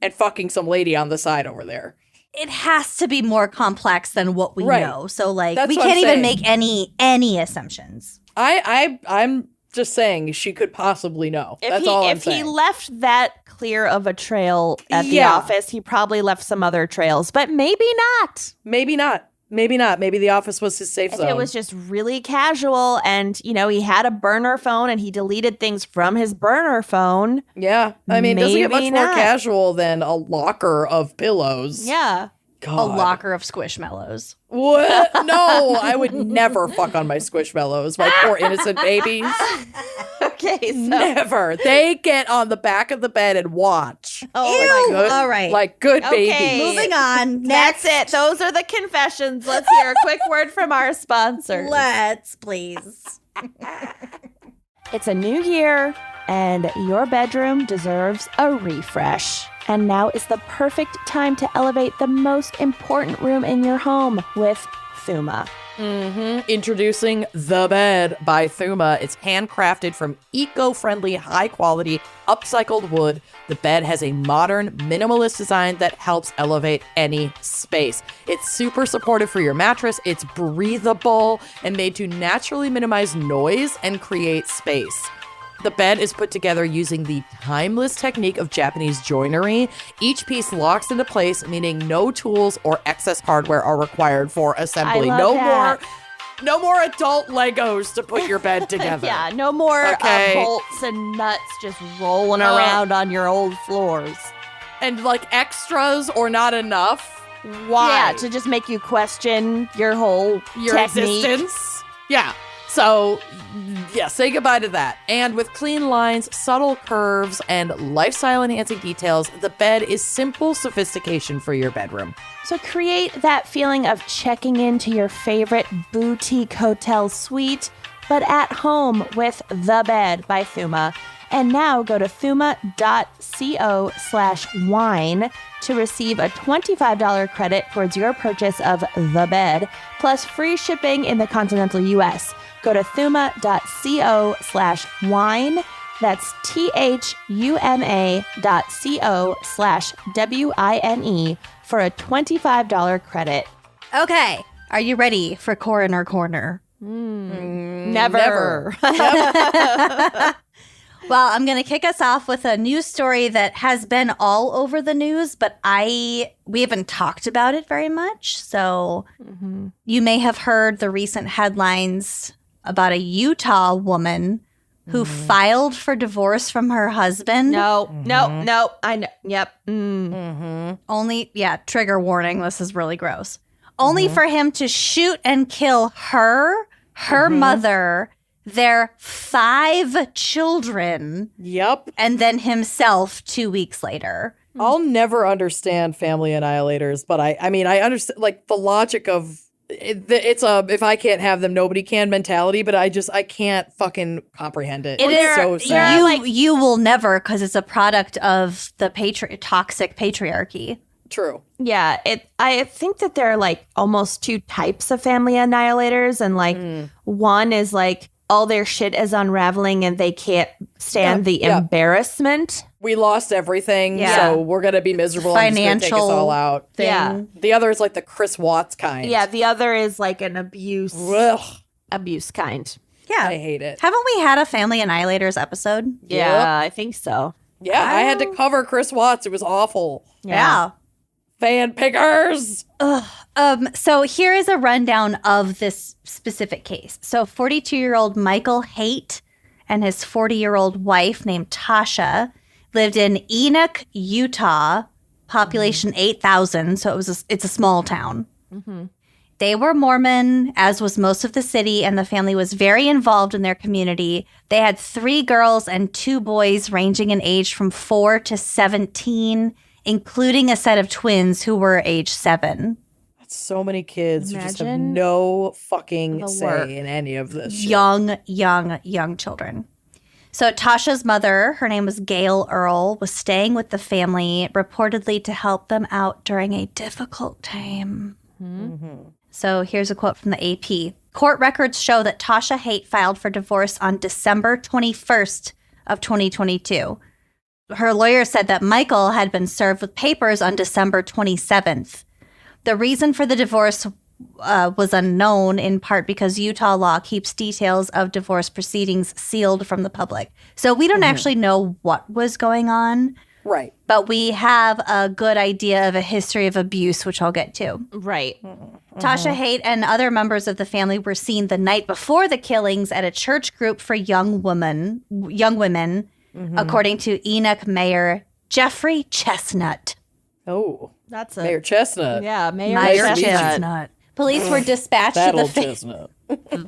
and fucking some lady on the side over there. It has to be more complex than what we Right. know. So, like, That's we what I'm can't even saying. make any assumptions. I'm just saying she could possibly know. That's all I'm If he saying. left that clear of a trail at the Yeah. office, he probably left some other trails, but maybe not. Maybe not. Maybe not. Maybe the office was his safe If zone. it was just really casual and, he had a burner phone and he deleted things from his burner phone. Yeah. I mean, it doesn't get much Maybe more not. casual than a locker of pillows. Yeah. God. A locker of squishmallows. What? No, I would never fuck on my squishmallows, my poor innocent babies. Okay, so Never. They get on the back of the bed and watch. Ew. Good- All right. Like good Okay. babies. Moving on. that's Next. it. Those are the confessions. Let's hear a quick word from our sponsor. Let's, please. It's a new year, and your bedroom deserves a refresh. And now is the perfect time to elevate the most important room in your home with Thuma. Introducing The Bed by Thuma. It's handcrafted from eco-friendly, high-quality, upcycled wood. The bed has a modern, minimalist design that helps elevate any space. It's super supportive for your mattress. It's breathable and made to naturally minimize noise and create space. The bed is put together using the timeless technique of Japanese joinery. Each piece locks into place, meaning no tools or excess hardware are required for assembly. I love that. No more adult Legos to put your bed together. Yeah, no more Okay. bolts and nuts just rolling around on your old floors. And like extras or not enough. Why? Yeah, to just make you question your whole your technique. existence. Yeah. So, yeah, say goodbye to that. And with clean lines, subtle curves, and lifestyle-enhancing details, the bed is simple sophistication for your bedroom. So create that feeling of checking into your favorite boutique hotel suite, but at home with The Bed by Thuma. And now go to thuma.co/wine to receive a $25 credit towards your purchase of the bed, plus free shipping in the continental U.S. Go to thuma.co/wine. That's thuma.co/WINE for a $25 credit. Okay. Are you ready for Coroner Corner? Never. Well, I'm going to kick us off with a news story that has been all over the news, but we haven't talked about it very much. So you may have heard the recent headlines about a Utah woman who filed for divorce from her husband. No. I know. Yep. Only, trigger warning. This is really gross. Only for him to shoot and kill her mother, their 5 children, Yep. and then himself 2 weeks later. I'll never understand family annihilators, but I mean, I understand like the logic of it's a if I can't have them, nobody can mentality, but I can't fucking comprehend it. It's so sad. You will never, because it's a product of the toxic patriarchy. True. Yeah, I think that there are like almost 2 types of family annihilators, and like one is like all their shit is unraveling and they can't stand the embarrassment. We lost everything, so we're gonna be miserable. Financial and just gonna take us all out. thing. Yeah. The other is like the Chris Watts kind. Yeah, the other is like an abuse kind. Yeah. I hate it. Haven't we had a Family Annihilators episode? Yeah, I think so. Yeah, I had to cover Chris Watts. It was awful. Yeah. Fan pickers. So here is a rundown of this specific case. So 42-year-old Michael Haight and his 40-year-old wife named Tasha lived in Enoch, Utah, population 8,000. So it's a small town. They were Mormon, as was most of the city, and the family was very involved in their community. They had 3 girls and 2 boys ranging in age from 4 to 17, including a set of twins who were age 7. That's so many kids who just have Imagine no fucking the say work. in any of this shit. Young children. So Tasha's mother, her name was Gail Earl, was staying with the family, reportedly to help them out during a difficult time. So here's a quote from the AP. Court records show that Tasha Haight filed for divorce on December 21st of 2022. Her lawyer said that Michael had been served with papers on December 27th. The reason for the divorce was unknown, in part because Utah law keeps details of divorce proceedings sealed from the public. So we don't actually know what was going on. Right. But we have a good idea of a history of abuse, which I'll get to. Right. Tasha Haight and other members of the family were seen the night before the killings at a church group for young women, according to Enoch Mayor Jeffrey Chestnut. Oh, That's Mayor Chestnut. Yeah, Mayor Mayor Chestnut. Chestnut. Police were dispatched That to the old chestnut.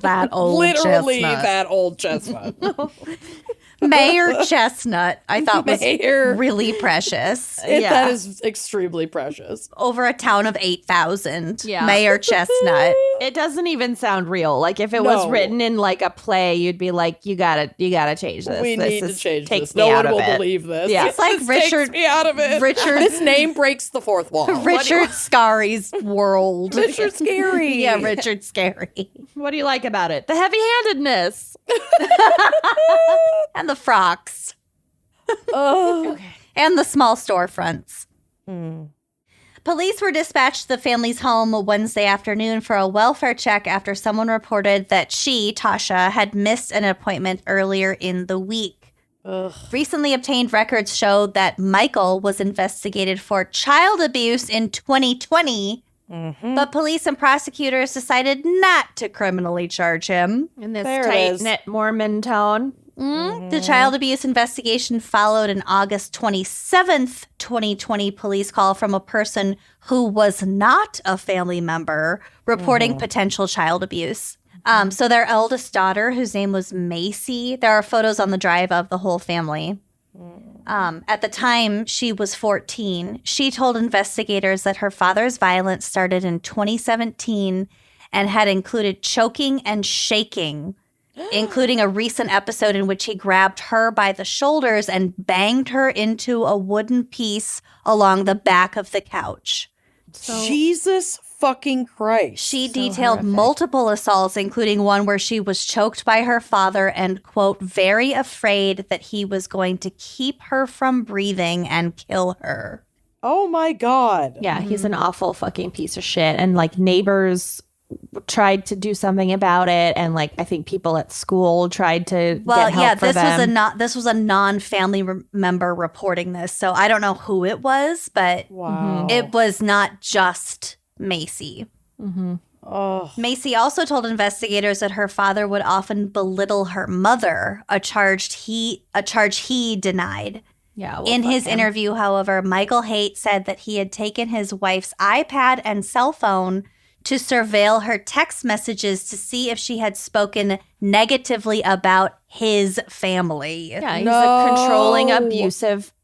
that old Literally chestnut. that old chestnut. Mayor Chestnut, I thought was Mayor. really precious. That is extremely precious. Over a town of 8,000. Yeah. Mayor Chestnut. It doesn't even sound real. Like if it was No. written in like a play, you'd be like, you gotta change this. We This need to is- change takes this. me No out one will of it. believe this. Yeah. It's like This Richard- takes me out of it. Richard- This name breaks the fourth wall. Richard Scarry's world. Richard Scary. Yeah, Richard Scary. What do you like about it? The heavy-handedness. And the frocks. Oh. And the small storefronts. Police were dispatched to the family's home Wednesday afternoon for a welfare check after someone reported that she, Tasha, had missed an appointment earlier in the week. Ugh. Recently obtained records showed that Michael was investigated for child abuse in 2020, but police and prosecutors decided not to criminally charge him. In this There it is. tight-knit Mormon tone. The child abuse investigation followed an August 27th, 2020 police call from a person who was not a family member reporting potential child abuse. So their eldest daughter, whose name was Macy, there are photos on the drive of the whole family. At the time, she was 14. She told investigators that her father's violence started in 2017 and had included choking and shaking including a recent episode in which he grabbed her by the shoulders and banged her into a wooden piece along the back of the couch. Jesus fucking Christ. She detailed multiple assaults, including one where she was choked by her father and, quote, very afraid that he was going to keep her from breathing and kill her. Oh my God. Yeah, he's an awful fucking piece of shit. And like neighbors tried to do something about it, and like I think people at school tried to get help for them. This was a non-family member reporting this, so I don't know who it was, but it was not just Macy. Macy also told investigators that her father would often belittle her mother, a charge he denied. Yeah. In his interview, however, Michael Haight said that he had taken his wife's iPad and cell phone to surveil her text messages to see if she had spoken negatively about his family. Yeah, he's a controlling, abusive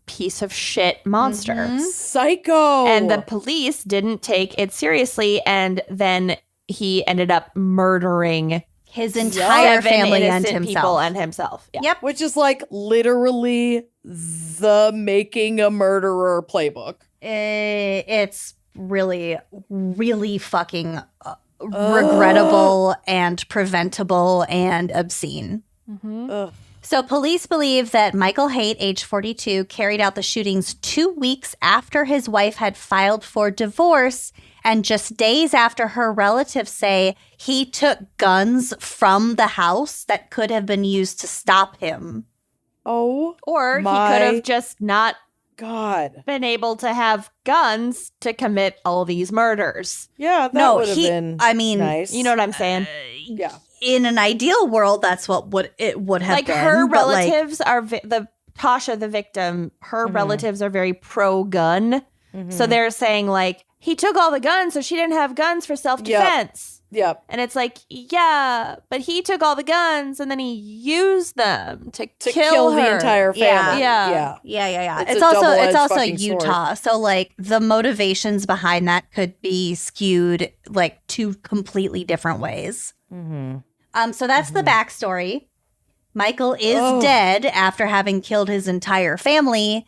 piece of shit monster. Psycho. And the police didn't take it seriously, and then he ended up murdering his entire family and people himself. and himself. Yeah. Yep. Which is like literally the making a murderer playbook. It's really, really fucking regrettable and preventable and obscene. So police believe that Michael Haight, age 42, carried out the shootings 2 weeks after his wife had filed for divorce, and just days after her relatives say he took guns from the house that could have been used to stop him. Oh, Or he my could have just not God. been able to have guns to commit all these murders. Yeah, that would have been nice. You know what I'm saying? Yeah. In an ideal world, that's what it would have Like been. her but, relatives are Tasha, the victim, her relatives are very pro-gun. So they're saying like, he took all the guns, so she didn't have guns for self-defense. Yep. And it's like, yeah, but he took all the guns and then he used them to kill her. the entire family. Yeah. Yeah. It's It's a also double-edged fucking Utah. So like the motivations behind that could be skewed like two completely different ways. So that's the backstory. Michael is dead after having killed his entire family,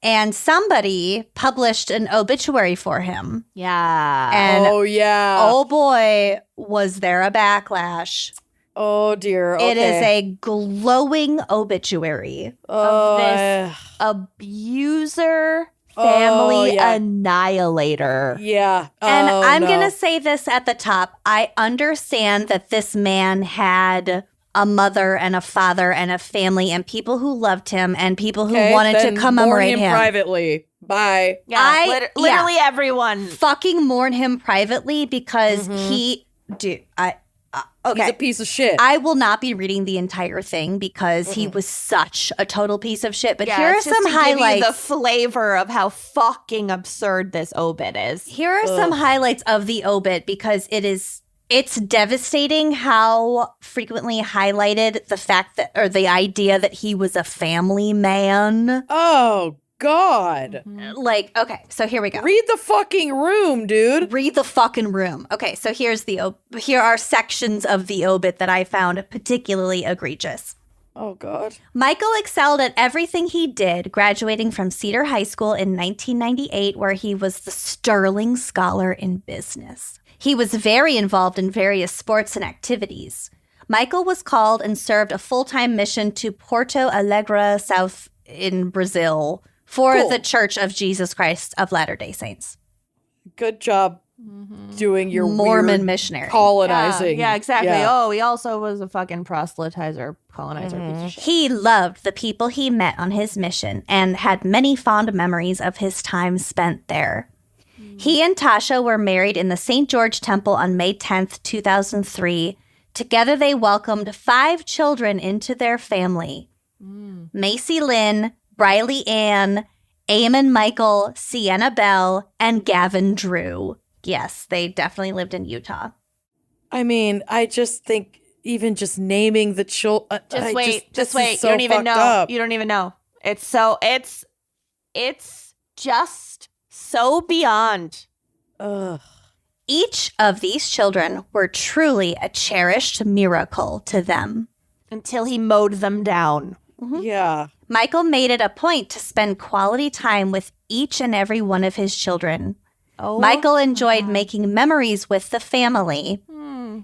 and somebody published an obituary for him. Yeah. And yeah. oh boy, was there a backlash. Oh dear. Okay. It is a glowing obituary. Of this abuser, family annihilator. Yeah. And I'm no. going to say this at the top. I understand that this man had a mother and a father and a family and people who loved him and people who wanted to commemorate mourn him privately. Bye. Yeah, literally everyone. Fucking mourn him privately because okay. He's a piece of shit. I will not be reading the entire thing because he was such a total piece of shit. But here are some highlights. Give you the flavor of how fucking absurd this obit is. Here are some highlights of the obit because it's devastating how frequently highlighted the fact that, or the idea that he was a family man. Oh, God. Like, okay, so here we go. Read the fucking room, dude. Read the fucking room. Okay, so here are sections of the obit that I found particularly egregious. Oh, God. Michael excelled at everything he did, graduating from Cedar High School in 1998, where he was the sterling scholar in business. He was very involved in various sports and activities. Michael was called and served a full-time mission to Porto Alegre, South in Brazil, for the Church of Jesus Christ of Latter-day Saints. Good job doing your Mormon weird missionary. colonizing. Yeah, exactly. Yeah. Oh, he also was a fucking proselytizer, colonizer. Piece of shit. He loved the people he met on his mission and had many fond memories of his time spent there. He and Tasha were married in the St. George Temple on May 10th, 2003. Together, they welcomed 5 children into their family. Macy Lynn, Briley Ann, Eamon Michael, Sienna Bell, and Gavin Drew. Yes, they definitely lived in Utah. I mean, I just think even just naming the children. Just wait. So you don't even know. up. You don't even know. It's just so beyond. Ugh. Each of these children were truly a cherished miracle to them. Until he mowed them down. Yeah. Michael made it a point to spend quality time with each and every one of his children. Oh, Michael enjoyed making memories with the family.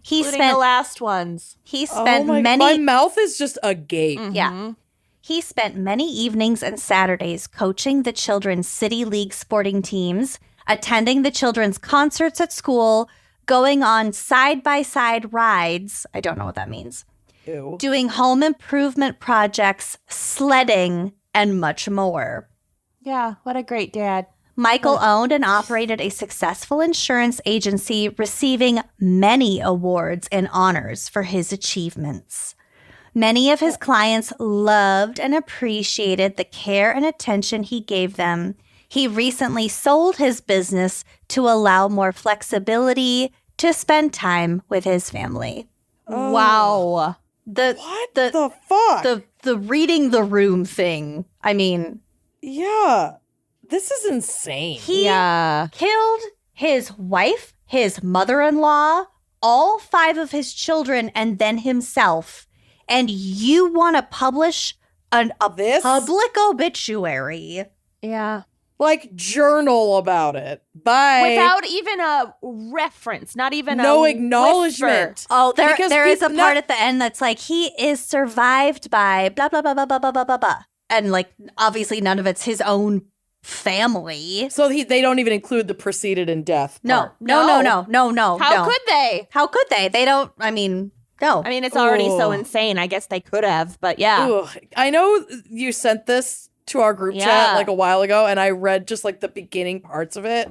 He including spent the last ones. he spent my many mouth is just agape. Yeah. He spent many evenings and Saturdays coaching the children's City League sporting teams, attending the children's concerts at school, going on side-by-side rides. I don't know what that means. Ew. Doing home improvement projects, sledding, and much more. Yeah, what a great dad. Michael owned and operated a successful insurance agency, receiving many awards and honors for his achievements. Many of his clients loved and appreciated the care and attention he gave them. He recently sold his business to allow more flexibility to spend time with his family. Wow. What the fuck? The reading the room thing. I mean, Yeah. This is insane. he Yeah. killed his wife, his mother-in-law, all 5 of his children, and then himself. And you want to publish a This? public obituary? Yeah. Like, journal about it. Bye. Without even a reference, not even no a acknowledgement. whisper. Oh, Because there is a people- part at the end that's like, he is survived by blah, blah, blah, blah, blah, blah, blah, blah, blah. And like, obviously none of it's his own family. So they don't even include the preceded in death. No, part. no, no, no, no, no. How no. could they? How could they? They don't, I mean, no. I mean, it's already so Ugh. insane. I guess they could have, but yeah. Ugh. I know you sent this to our group Yeah. chat like a while ago, and I read just like the beginning parts of it,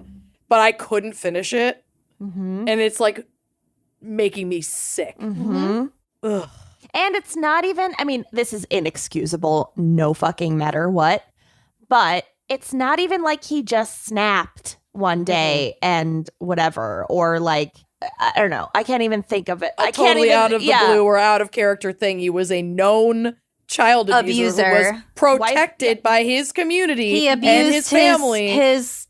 but I couldn't finish it. Mm-hmm. And it's like making me sick. Mm-hmm. Ugh. And it's not even, I mean, this is inexcusable, no fucking matter what, but it's not even like he just snapped one day and whatever, or like, I don't know. I can't even think of it. I can't Totally even, out of the blue or out of character thing. He was a known child abuser. Who was protected by his community He and abused his family. his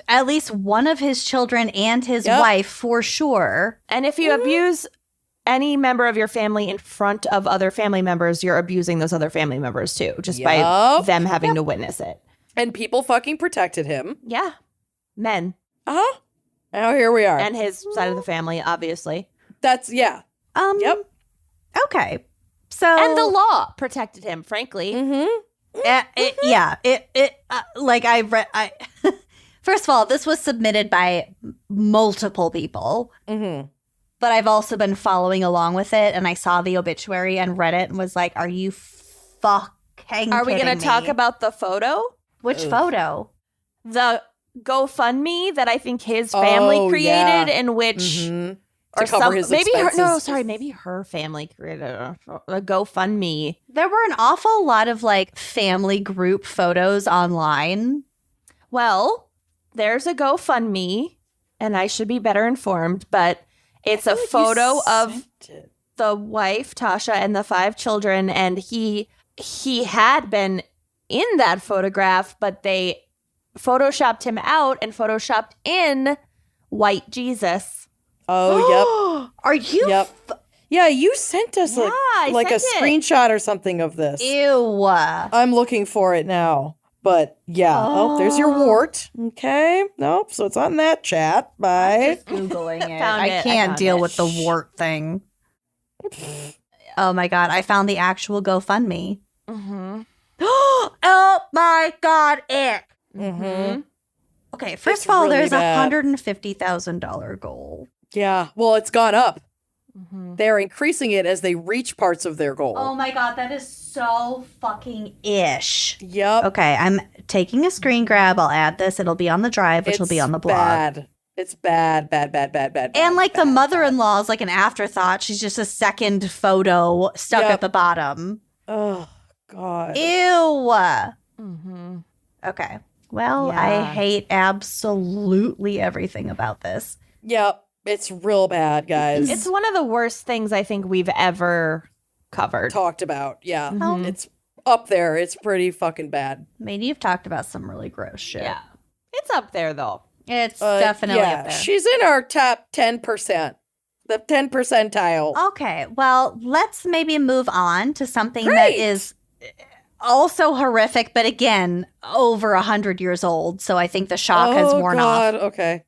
at least one of his children and his Yep. wife for sure. And if you abuse any member of your family in front of other family members, you're abusing those other family members too, just by Yup. them having to witness it. And people fucking protected him. Yeah. Men. Uh-huh. Now here we are. And his side of the family, obviously. That's, yeah. Yep. Okay. So And the law protected him, frankly. Mm-hmm. like I read first of all, this was submitted by multiple people. Mm-hmm. But I've also been following along with it, and I saw the obituary and read it and was like, are you fucking Are we going kidding to talk me? about the photo? Which photo? The GoFundMe that I think his family Oh, created, yeah. in which, Mm-hmm. or To cover some, his maybe her, expenses. no, sorry, maybe her family created a GoFundMe. There were an awful lot of like family group photos online. Well, there's a GoFundMe, and I should be better informed, but it's a photo of the wife, Tasha, and the 5 children, and he had been in that photograph, but they photoshopped him out and photoshopped in white Jesus. Oh, Are you? Yep. Yeah, you sent us Yeah, I like a sent it. screenshot or something of this. Ew. I'm looking for it now. But yeah. Oh, there's your wart. Okay. Nope. So it's on that chat. Bye. Googling it. Found I it. I can't found deal it. with the wart thing. Oh my God. I found the actual GoFundMe. Mm-hmm. Oh my God. Ick. Mm-hmm. Okay. First It's of all, really there's bad. $150,000 goal. Yeah. Well, it's gone up. Mm-hmm. They're increasing it as they reach parts of their goal. Oh my God. That is so fucking ish. Yep. Okay. I'm taking a screen grab. I'll add this. It'll be on the drive, which will be It's on the blog. Bad. It's bad. And like the mother-in-law is like an afterthought. She's just a second photo stuck Yep. at the bottom. Oh God. Ew. Mm-hmm. Okay. Well, Yeah. I hate absolutely everything about this. Yep. It's real bad, guys. It's one of the worst things I think we've ever covered. talked about. Yeah. Mhm. It's up there. It's pretty fucking bad. I mean, you've talked about some really gross shit. Yeah. It's up there, though. It's definitely up there. She's in our top 10%. The 10 percentile. Okay, well, let's maybe move on to something that is also horrific, but again, over 100 years old. So I think the shock has worn off. Okay.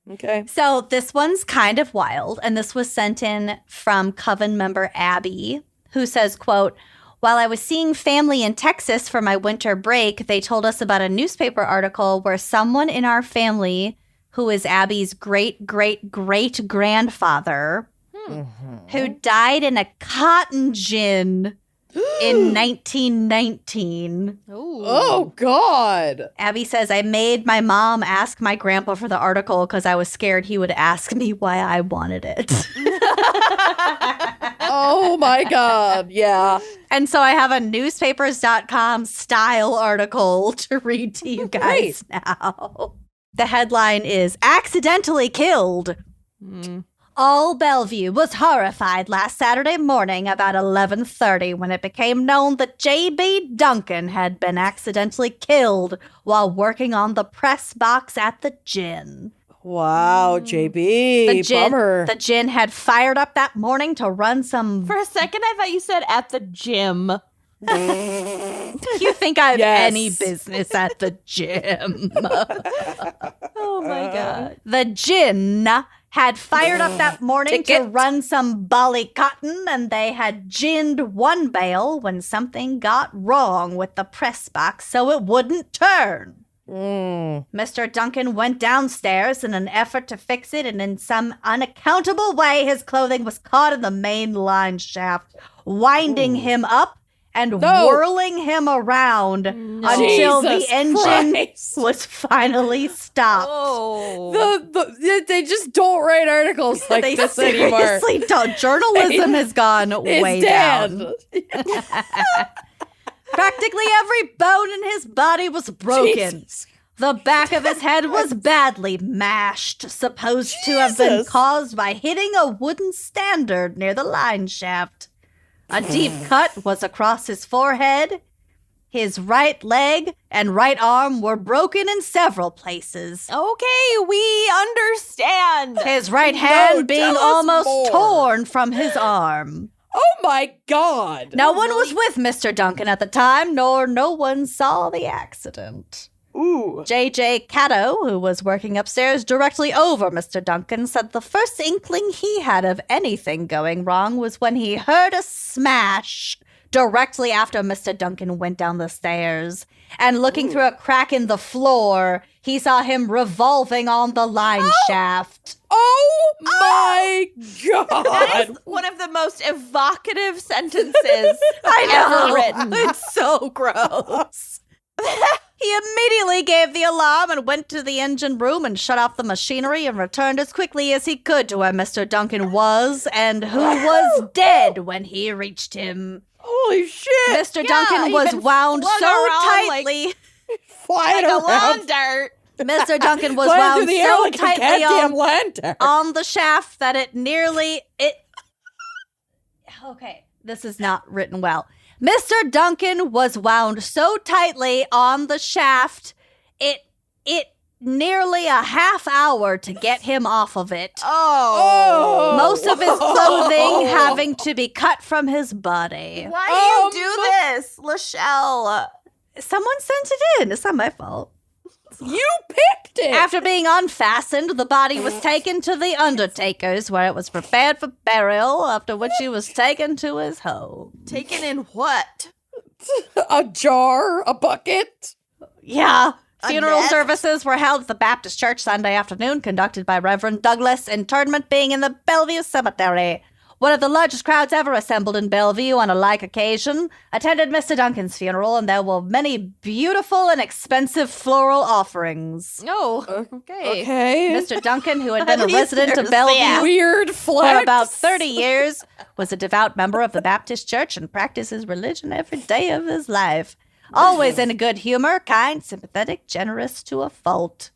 So this one's kind of wild, and this was sent in from Coven member Abby, who says, quote, "While I was seeing family in Texas for my winter break, they told us about a newspaper article where someone in our family, who is Abby's great-great-great-grandfather, who died in a cotton gin in 1919. Oh, God. Abby says, I made my mom ask my grandpa for the article because I was scared he would ask me why I wanted it. Oh, my God. Yeah. And so I have a newspapers.com style article to read to you guys now. The headline is Accidentally Killed. All Bellevue was horrified last Saturday morning about 11:30 when it became known that J.B. Duncan had been accidentally killed while working on the press box at the gin. Wow, JB. Bummer. The gin had fired up that morning to run some... For a second, I thought you said at the gym. You think I have any business at the gym? Oh, my God. The gin had fired up that morning to run some bally cotton, and they had ginned one bale when something got wrong with the press box so it wouldn't turn. Mr. Duncan went downstairs in an effort to fix it, and in some unaccountable way, his clothing was caught in the main line shaft, winding him up and whirling him around until the engine was finally stopped. They just don't write articles like this anymore. They seriously don't. Journalism has gone way down. Practically every bone in his body was broken. The back of his head was badly mashed, supposed to have been caused by hitting a wooden standard near the line shaft. A deep cut was across his forehead. His right leg and right arm were broken in several places. Okay, we understand. His right hand being almost torn from his arm. Oh my God. No one was with Mr. Duncan at the time, nor no one saw the accident. J.J. Cato, who was working upstairs directly over Mr. Duncan, said the first inkling he had of anything going wrong was when he heard a smash directly after Mr. Duncan went down the stairs. And looking through a crack in the floor, he saw him revolving on the line shaft. Oh my God. That is one of the most evocative sentences ever written. It's so gross. He immediately gave the alarm and went to the engine room and shut off the machinery and returned as quickly as he could to where Mr. Duncan was and who was dead when he reached him. Holy shit. Mr. Duncan was wound so tightly. Flying like around. A lawn dart. Mr. Duncan was wound so like tightly on the shaft that it nearly... Okay, this is not written well. Mr. Duncan was wound so tightly on the shaft, it nearly a half hour to get him off of it. Most of his clothing having to be cut from his body. Why do you do this, Lachelle? Someone sent it in. It's not my fault. You picked it. After being unfastened, the body was taken to the undertaker's, where it was prepared for burial, after which he was taken to his home. Taken in what? A jar? A bucket? Yeah. Funeral services were held at the Baptist Church Sunday afternoon, conducted by Reverend Douglas, interment being in the Bellevue Cemetery. One of the largest crowds ever assembled in Bellevue on a like occasion attended Mr. Duncan's funeral, and there were many beautiful and expensive floral offerings. Oh, okay. Mr. Duncan, who had been a resident of Bellevue Weird flex. for about 30 years, was a devout member of the Baptist Church and practiced his religion every day of his life. Always in a good humor, kind, sympathetic, generous to a fault.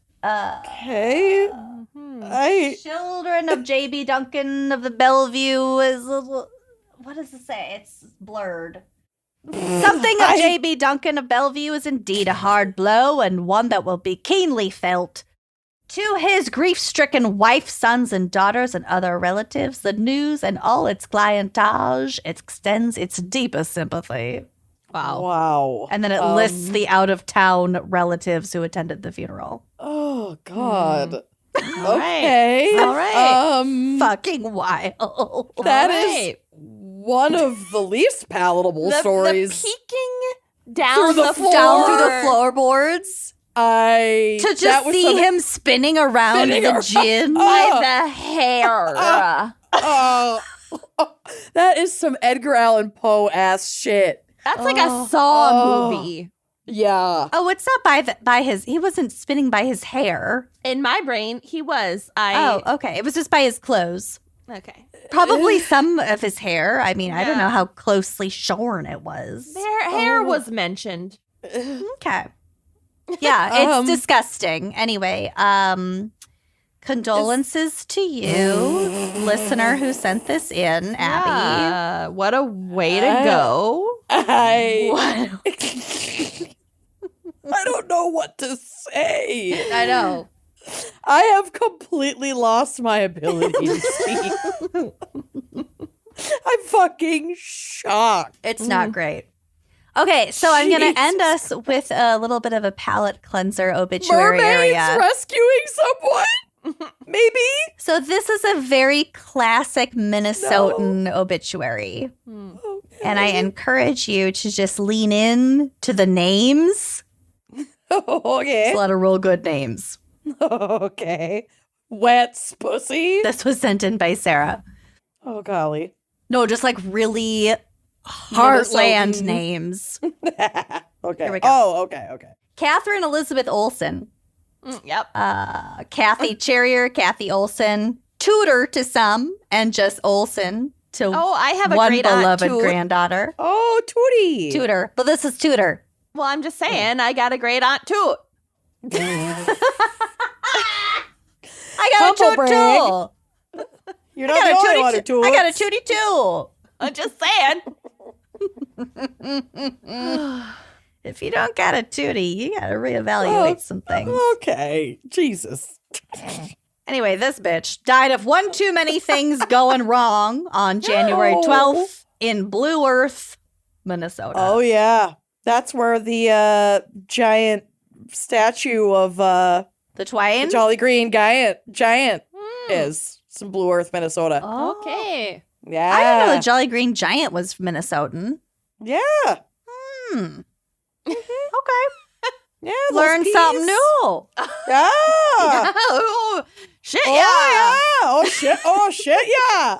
Children of J.B. Duncan of the Bellevue is... What does it say? It's blurred. Something of J.B. Duncan of Bellevue is indeed a hard blow, and one that will be keenly felt To his grief-stricken wife, sons, and daughters, and other relatives, the news and all its clientage extends its deepest sympathy. Wow. And then it lists the out-of-town relatives who attended the funeral. Oh, God. Okay. All right. Fucking wild. That is one of the least palatable stories. The peeking down Through the the floor. Down through the floorboards. To just see him spinning around the gin. by the hair. That is some Edgar Allan Poe ass shit. That's like a Saw movie. Yeah. Oh, it's not by his. He wasn't spinning by his hair. In my brain, he was. Oh, okay. It was just by his clothes. Okay. Probably some of his hair. I mean, I don't know how closely shorn it was. Their hair was mentioned. Okay. Yeah, it's disgusting. Anyway, condolences to you, listener who sent this in, Abby. Yeah, what a way to go. I don't know what to say. I know. I have completely lost my ability to speak. I'm fucking shocked. It's not great. Okay, so I'm going to end us with a little bit of a palate cleanser obituary Mermaids area. rescuing someone? Maybe? So this is a very classic Minnesotan obituary. Okay. And I encourage you to just lean in to the names. Okay. There's a lot of real good names. Okay. Wet's pussy? This was sent in by Sarah. Oh, golly. No, just like really heartland Minnesotan. names. Okay. Here we go. Oh, okay, okay. Catherine Elizabeth Olson. Yep. Kathy Cherrier, Kathy Olson. Tudor to some, and just Olson to Oh, I have a one great aunt, beloved too. granddaughter. Oh, Tootie. Tudor. But this is Tudor. Well, I'm just saying, I got a great aunt, too. I got Humble a toot brag. too. You're not the only one who toots. I got a tootie too. I'm just saying. If you don't got a tootie, you got to reevaluate some things. Okay. Jesus. Anyway, this bitch died of one too many things going wrong on January 12th in Blue Earth, Minnesota. Oh, yeah. That's where the giant statue of The Twain? Jolly Green giant is. It's in Blue Earth, Minnesota. Oh. Okay. Yeah. I didn't know the Jolly Green Giant was Minnesotan. Yeah. Okay. Yeah. those Learn peas. something new. Yeah. Oh, shit, Oh, yeah. Oh, shit. Oh, shit, yeah.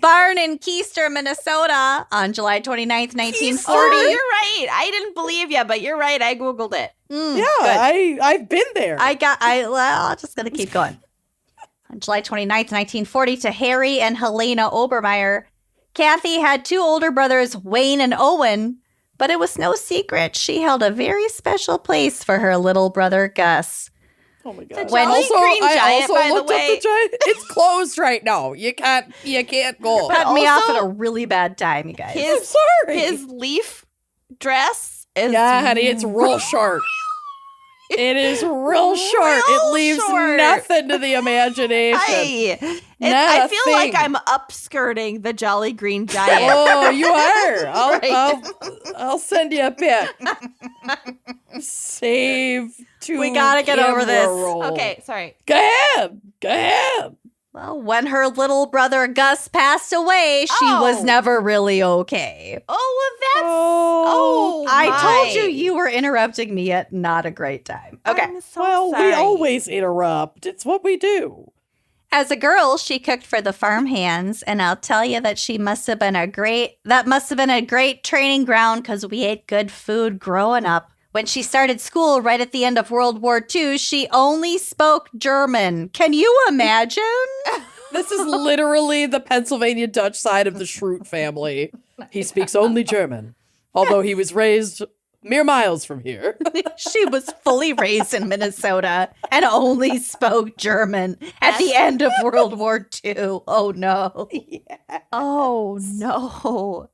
Barn in Keister, Minnesota on July 29th, 1940. Oh, you're right. I didn't believe you, but you're right. I Googled it. Yeah, I've been there. I'm just going to keep going. On July 29th, 1940, to Harry and Helena Obermeyer. Kathy had two older brothers, Wayne and Owen, but it was no secret. She held a very special place for her little brother, Gus. Oh my god! Jolly Green Giant, by the looked up way- the giant. It's closed right now. You can't go. Cut me off also- at a really bad time, you guys. I'm sorry. His leaf dress is Yeah, honey, it's real short. It is real short. It leaves short. nothing to the imagination. I feel like Nothing. I'm upskirting the Jolly Green Giant. Oh, you are. Right. I'll send you a pic. Save to We gotta get over this. camera roll. Okay, sorry. Go ahead. Go ahead. Well, when her little brother Gus passed away, she was Oh. never really okay. Oh, well, that's. Oh, I told my. you were interrupting me at not a great time. Okay. I'm so Well, sorry. we always interrupt. It's what we do. As a girl, she cooked for the farm hands, and I'll tell you that must have been a great training ground because we ate good food growing up. When she started school right at the end of World War II, she only spoke German. Can you imagine? This is literally the Pennsylvania Dutch side of the Schrute family. He speaks only German, although he was raised mere miles from here. She was fully raised in Minnesota and only spoke German at the end of World War II. Oh, no. Oh, no.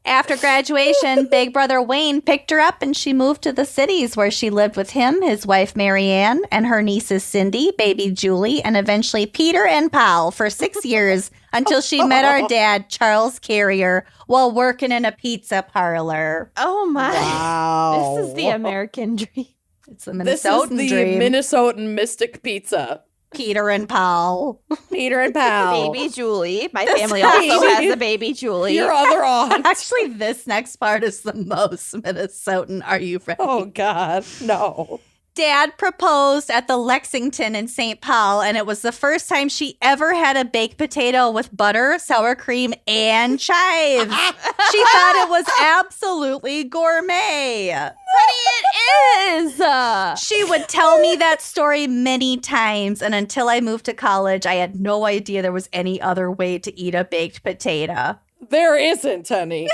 After graduation, Big Brother Wayne picked her up and she moved to the cities where she lived with him, his wife Marianne, and her nieces Cindy, baby Julie, and eventually Peter and Paul for 6 years until she met our dad, Charles Carrier, while working in a pizza parlor. Oh my. Wow. This is the American dream. It's a This is Minnesotan the dream. Minnesotan Mystic Pizza. Peter and Paul. Peter and Pal. Baby Julie. My family also has a baby Julie. Your other aunt. Actually, this next part is the most Minnesotan. Are you ready? Oh, God. No. Dad proposed at the Lexington in St. Paul, and it was the first time she ever had a baked potato with butter, sour cream, and chives. She thought it was absolutely gourmet. Honey, it is. She would tell me that story many times, and until I moved to college, I had no idea there was any other way to eat a baked potato. There isn't, honey.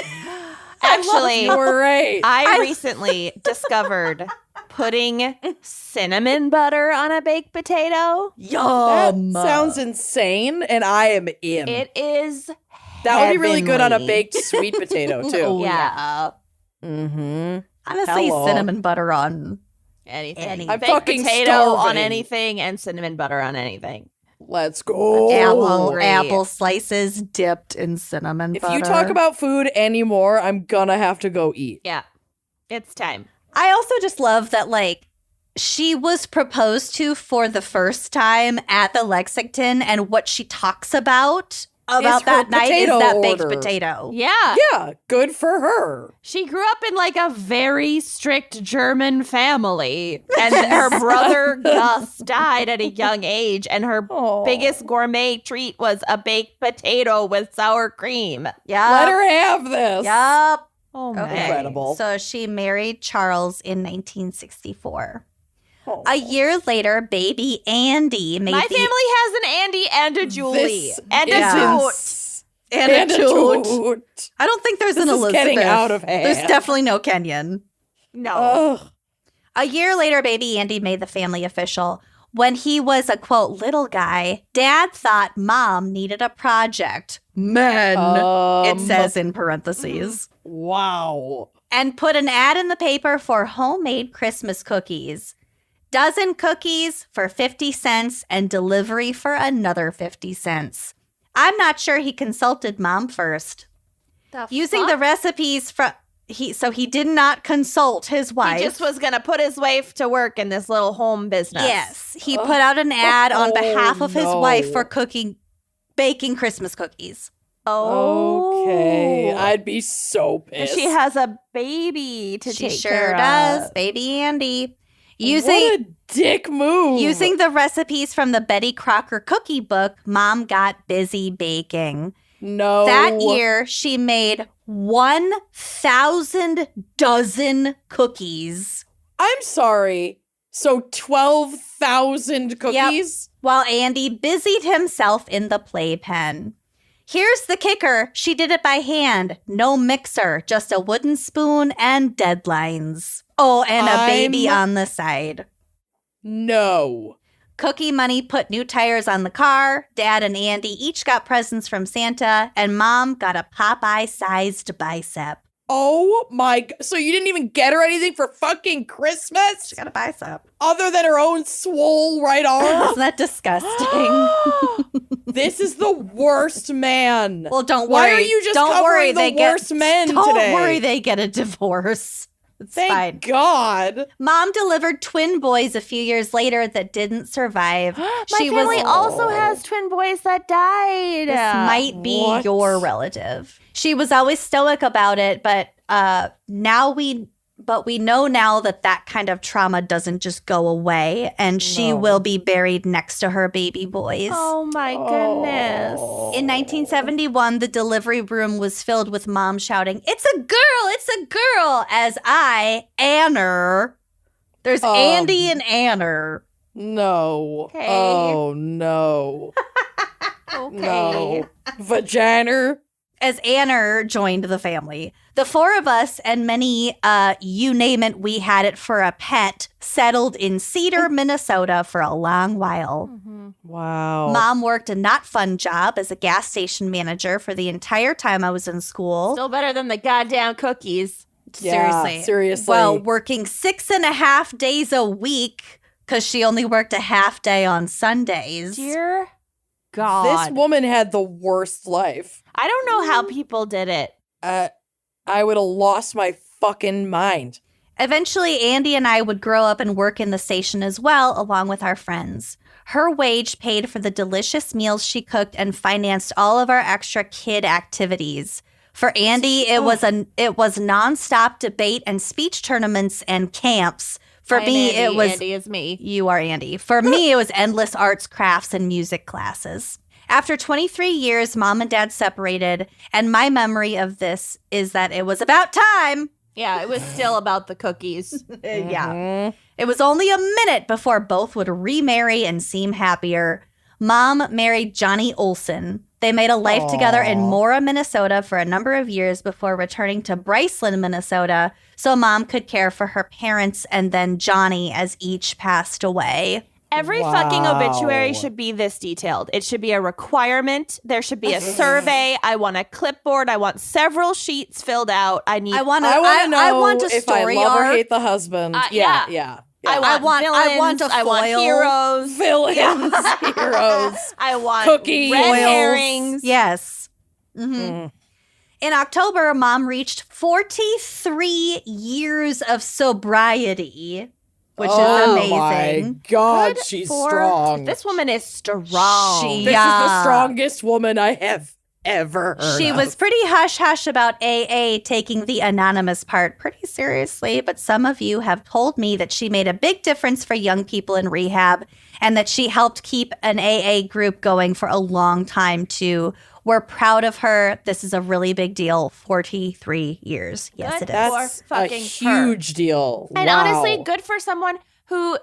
Actually, You were right. I recently discovered putting cinnamon butter on a baked potato. Yum. That sounds insane, and I am in. It is That would be really good on a heavenly. baked sweet potato, too. Oh, Yeah. yeah. Mm-hmm. Honestly, Hello. cinnamon butter on anything. I'm Baked fucking potato on starving. anything and cinnamon butter on anything. Let's go. hungry. apple slices dipped in cinnamon If butter. you talk about food anymore, I'm gonna have to go eat. Yeah. It's time. I also just love that, like, she was proposed to for the first time at the Lexington, and what she talks about her that night is potato that baked order. potato. Yeah. Yeah, good for her. She grew up in like a very strict German family. And her brother Gus died at a young age. And her Aw. biggest gourmet treat was a baked potato with sour cream. Yeah. Let her have this. Yup. Oh, Okay. Incredible. So she married Charles in 1964. Oh. A year later, baby Andy made My the family has an Andy and a Julie. This And a is Toot. ins- and a toot. toot. I don't think there's This an is Elizabeth. getting out of hand. There's definitely no Kenyon. No. Ugh. A year later, baby Andy made the family official. When he was a, quote, little guy, Dad thought Mom needed a project. Men, it says in parentheses. Wow. And put an ad in the paper for homemade Christmas cookies. Dozen cookies for 50 cents and delivery for another 50 cents. I'm not sure he consulted Mom first. Using the recipes from... He did not consult his wife. He just was going to put his wife to work in this little home business. Yes, he put out an ad on behalf of his no. wife for baking Christmas cookies. Oh. Okay. I'd be so And pissed. she has a baby to She take sure care does, of. baby Andy. What a dick move. Using the recipes from the Betty Crocker cookie book, Mom got busy baking. No. That year, she made 1,000 dozen cookies. I'm sorry. So 12,000 cookies? While Andy busied himself in the playpen. Here's the kicker. She did it by hand. No mixer, just a wooden spoon and deadlines. Oh, and a baby on the side. No. Cookie Money put new tires on the car. Dad and Andy each got presents from Santa, and Mom got a Popeye-sized bicep. Oh my. So you didn't even get her anything for fucking Christmas? She got a bicep. Other than her own swole right arm? Isn't that disgusting? This is the worst man. Well, don't Why worry. are you just don't covering worry, the they worst men Don't today? worry, they get a divorce. It's Thank fine. God. Mom delivered twin boys a few years later that didn't survive. My family also has twin boys that died. This might be What? your relative. She was always stoic about it, but we know now that kind of trauma doesn't just go away, and she No. will be buried next to her baby boys. Oh my goodness. In 1971, the delivery room was filled with Mom shouting, "It's a girl! It's a girl!" As Anner. There's Andy and Anner. No. Okay. Oh, no. Okay. No. Vagina. as Anner joined the family. The four of us and many, you name it, we had it for a pet, settled in Cedar, Minnesota for a long while. Wow. Mom worked a not fun job as a gas station manager for the entire time I was in school. Still better than the goddamn cookies. Yeah, seriously. Well, working 6.5 days a week because she only worked a half day on Sundays. Dear God. This woman had the worst life. I don't know how people did it. I would have lost my fucking mind. Eventually, Andy and I would grow up and work in the station as well, along with our friends. Her wage paid for the delicious meals she cooked and financed all of our extra kid activities. For Andy, it was nonstop debate and speech tournaments and camps. For me, Andy. it was Andy is me. You are Andy. For me, it was endless arts, crafts, and music classes. After 23 years, Mom and Dad separated, and my memory of this is that it was about time. Yeah, it was still about the cookies. Yeah. It was only a minute before both would remarry and seem happier. Mom married Johnny Olson. They made a life together in Mora, Minnesota for a number of years before returning to Bryceland, Minnesota, so Mom could care for her parents and then Johnny as each passed away. Every fucking obituary should be this detailed. It should be a requirement. There should be a survey. I want a clipboard. I want several sheets filled out. I want to know I want a if story I love arc. or hate the husband. Yeah. I want villains. I want a I want foil. heroes. Villains, heroes. I want Cookies. red Foils. herrings. Yes. In October, Mom reached 43 years of sobriety, which is amazing. Oh my God, Good she's for- strong. This woman is strong. This is the strongest woman I have ever heard She of. was pretty hush-hush about AA taking the anonymous part pretty seriously, but some of you have told me that she made a big difference for young people in rehab and that she helped keep an AA group going for a long time, too. We're proud of her. This is a really big deal. 43 years. Yes, Good it is. That's for a fucking huge deal. And Wow. honestly, good for someone who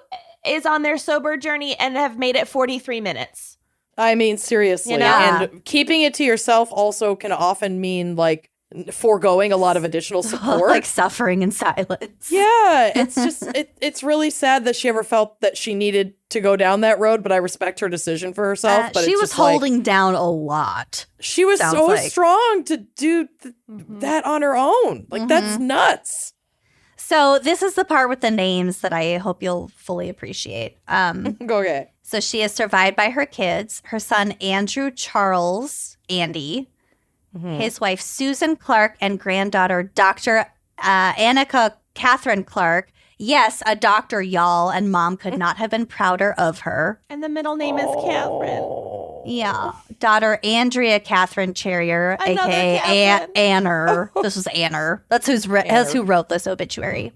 is on their sober journey and have made it 43 minutes. I mean, seriously. You know? And keeping it to yourself also can often mean, like, foregoing a lot of additional support. Like suffering in silence. Yeah, it's just, it's really sad that she ever felt that she needed to go down that road, but I respect her decision for herself. But she it's was just like, holding down a lot. she was sounds so like. strong to do that on her own. Like, that's nuts. So this is the part with the names that I hope you'll fully appreciate. Okay. So she is survived by her kids, her son Andrew Charles, Andy, his wife Susan Clark, and granddaughter Dr. Annika Catherine Clark. Yes, a doctor, y'all, and Mom could not have been prouder of her. And the middle name is Catherine. Yeah. Daughter Andrea Catherine Cherrier, Another aka Catherine. Anner. This was Anner. That's who wrote this obituary.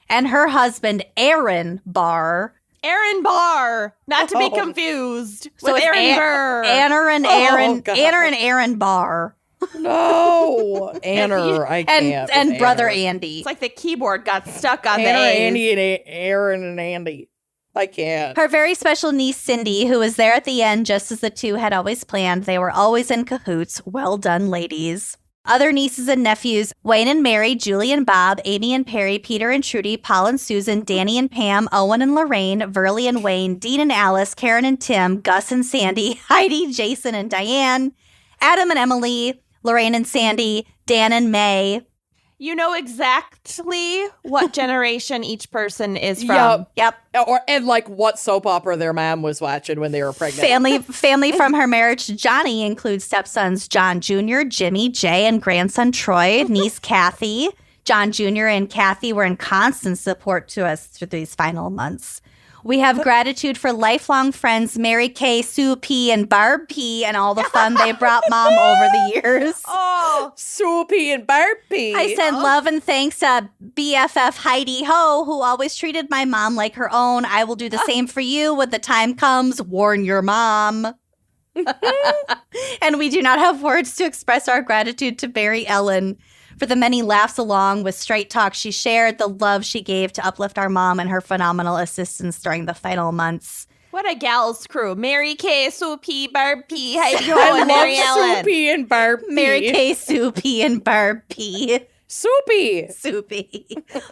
And her husband Aaron Barr. Aaron Barr, not to be confused with it's Aaron Burr. Anner and Aaron Barr. No. Anner, I can't. And with brother Anner. Andy. It's like the keyboard got stuck on Anna, their A's. Andy, and Aaron and Andy. I can't. Her very special niece, Cindy, who was there at the end just as the two had always planned. They were always in cahoots. Well done, ladies. Other nieces and nephews, Wayne and Mary, Julie and Bob, Amy and Perry, Peter and Trudy, Paul and Susan, Danny and Pam, Owen and Lorraine, Verly and Wayne, Dean and Alice, Karen and Tim, Gus and Sandy, Heidi, Jason and Diane, Adam and Emily, Lorraine and Sandy, Dan and May. You know exactly what generation each person is from. Yep. And like what soap opera their mom was watching when they were pregnant. Family from her marriage to Johnny includes stepsons John Jr., Jimmy, Jay, and grandson Troy, niece Kathy. John Jr. and Kathy were in constant support to us through these final months. We have gratitude for lifelong friends Mary Kay, Sue P, and Barb P, and all the fun they brought Mom over the years. Oh, Soapy and Barbie. I send love and thanks to BFF Heidi Ho, who always treated my mom like her own. I will do the same for you when the time comes. Warn your mom. And we do not have words to express our gratitude to Barry Ellen for the many laughs along with straight talk she shared, the love she gave to uplift our mom, and her phenomenal assistance during the final months. What a gal's crew. Mary Kay, Soupy, Barb P. How you going, Mary Ellen? Soupy and Barb P. Mary Kay, Soupy, and Barb P. Soupy. Soupy.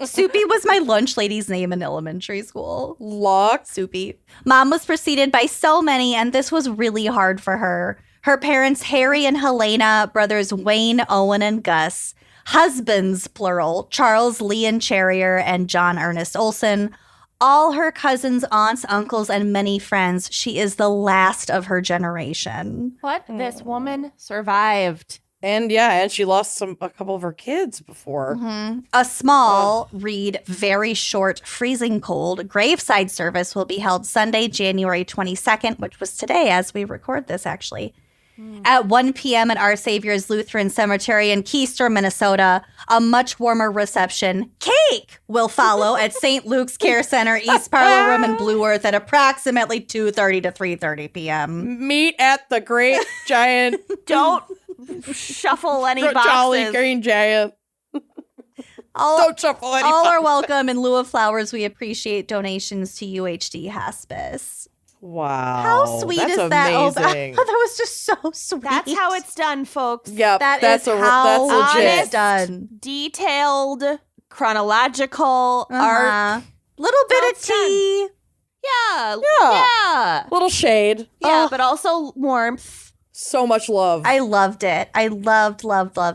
Soupy was my lunch lady's name in elementary school. Luck. Soupy. Mom was preceded by so many, and this was really hard for her. Her parents, Harry and Helena, brothers Wayne, Owen, and Gus, husbands, plural, Charles, Lee, and Cherrier, and John Ernest Olson, all her cousins, aunts, uncles, and many friends. She is the last of her generation. What? This woman survived. And she lost a couple of her kids before. A small, very short, freezing cold graveside service will be held Sunday, January 22nd, which was today as we record this, actually. At 1 p.m. at Our Savior's Lutheran Cemetery in Keister, Minnesota. A much warmer reception, cake, will follow at St. Luke's Care Center, East Parlor Room in Blue Earth at approximately 2:30 to 3:30 p.m. Meet at the great giant Don't shuffle any boxes. Jolly Green Giant. Don't shuffle any All are boxes. welcome. In lieu of flowers, we appreciate donations to UHD Hospice. Wow. How sweet that's is that? Oh, amazing. that was just so sweet. That's how it's done, folks. Yep, That's that's legit. it's done. Detailed, chronological arc. Little bit of That's done. tea. Yeah. Little shade. Yeah, but also warmth. So much love. I loved it. I loved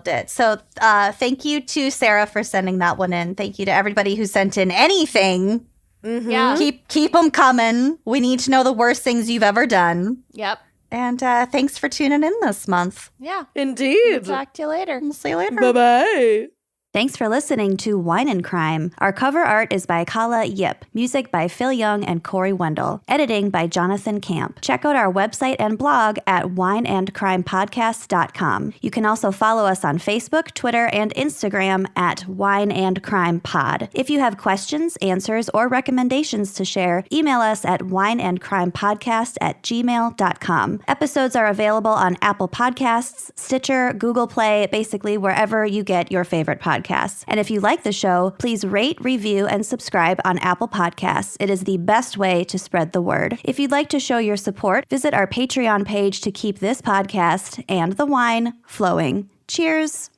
it. So thank you to Sarah for sending that one in. Thank you to everybody who sent in anything. Yeah. Keep them coming. We need to know the worst things you've ever done. Yep. And thanks for tuning in this month. Yeah. Indeed. Talk to you later. We'll see you later. Bye-bye. Thanks for listening to Wine and Crime. Our cover art is by Kala Yip. Music by Phil Young and Corey Wendell. Editing by Jonathan Camp. Check out our website and blog at wineandcrimepodcast.com. You can also follow us on Facebook, Twitter, and Instagram at Wine and Crime Pod. If you have questions, answers, or recommendations to share, email us at wineandcrimepodcast@gmail.com. Episodes are available on Apple Podcasts, Stitcher, Google Play, basically wherever you get your favorite podcasts. And if you like the show, please rate, review, and subscribe on Apple Podcasts. It is the best way to spread the word. If you'd like to show your support, visit our Patreon page to keep this podcast and the wine flowing. Cheers.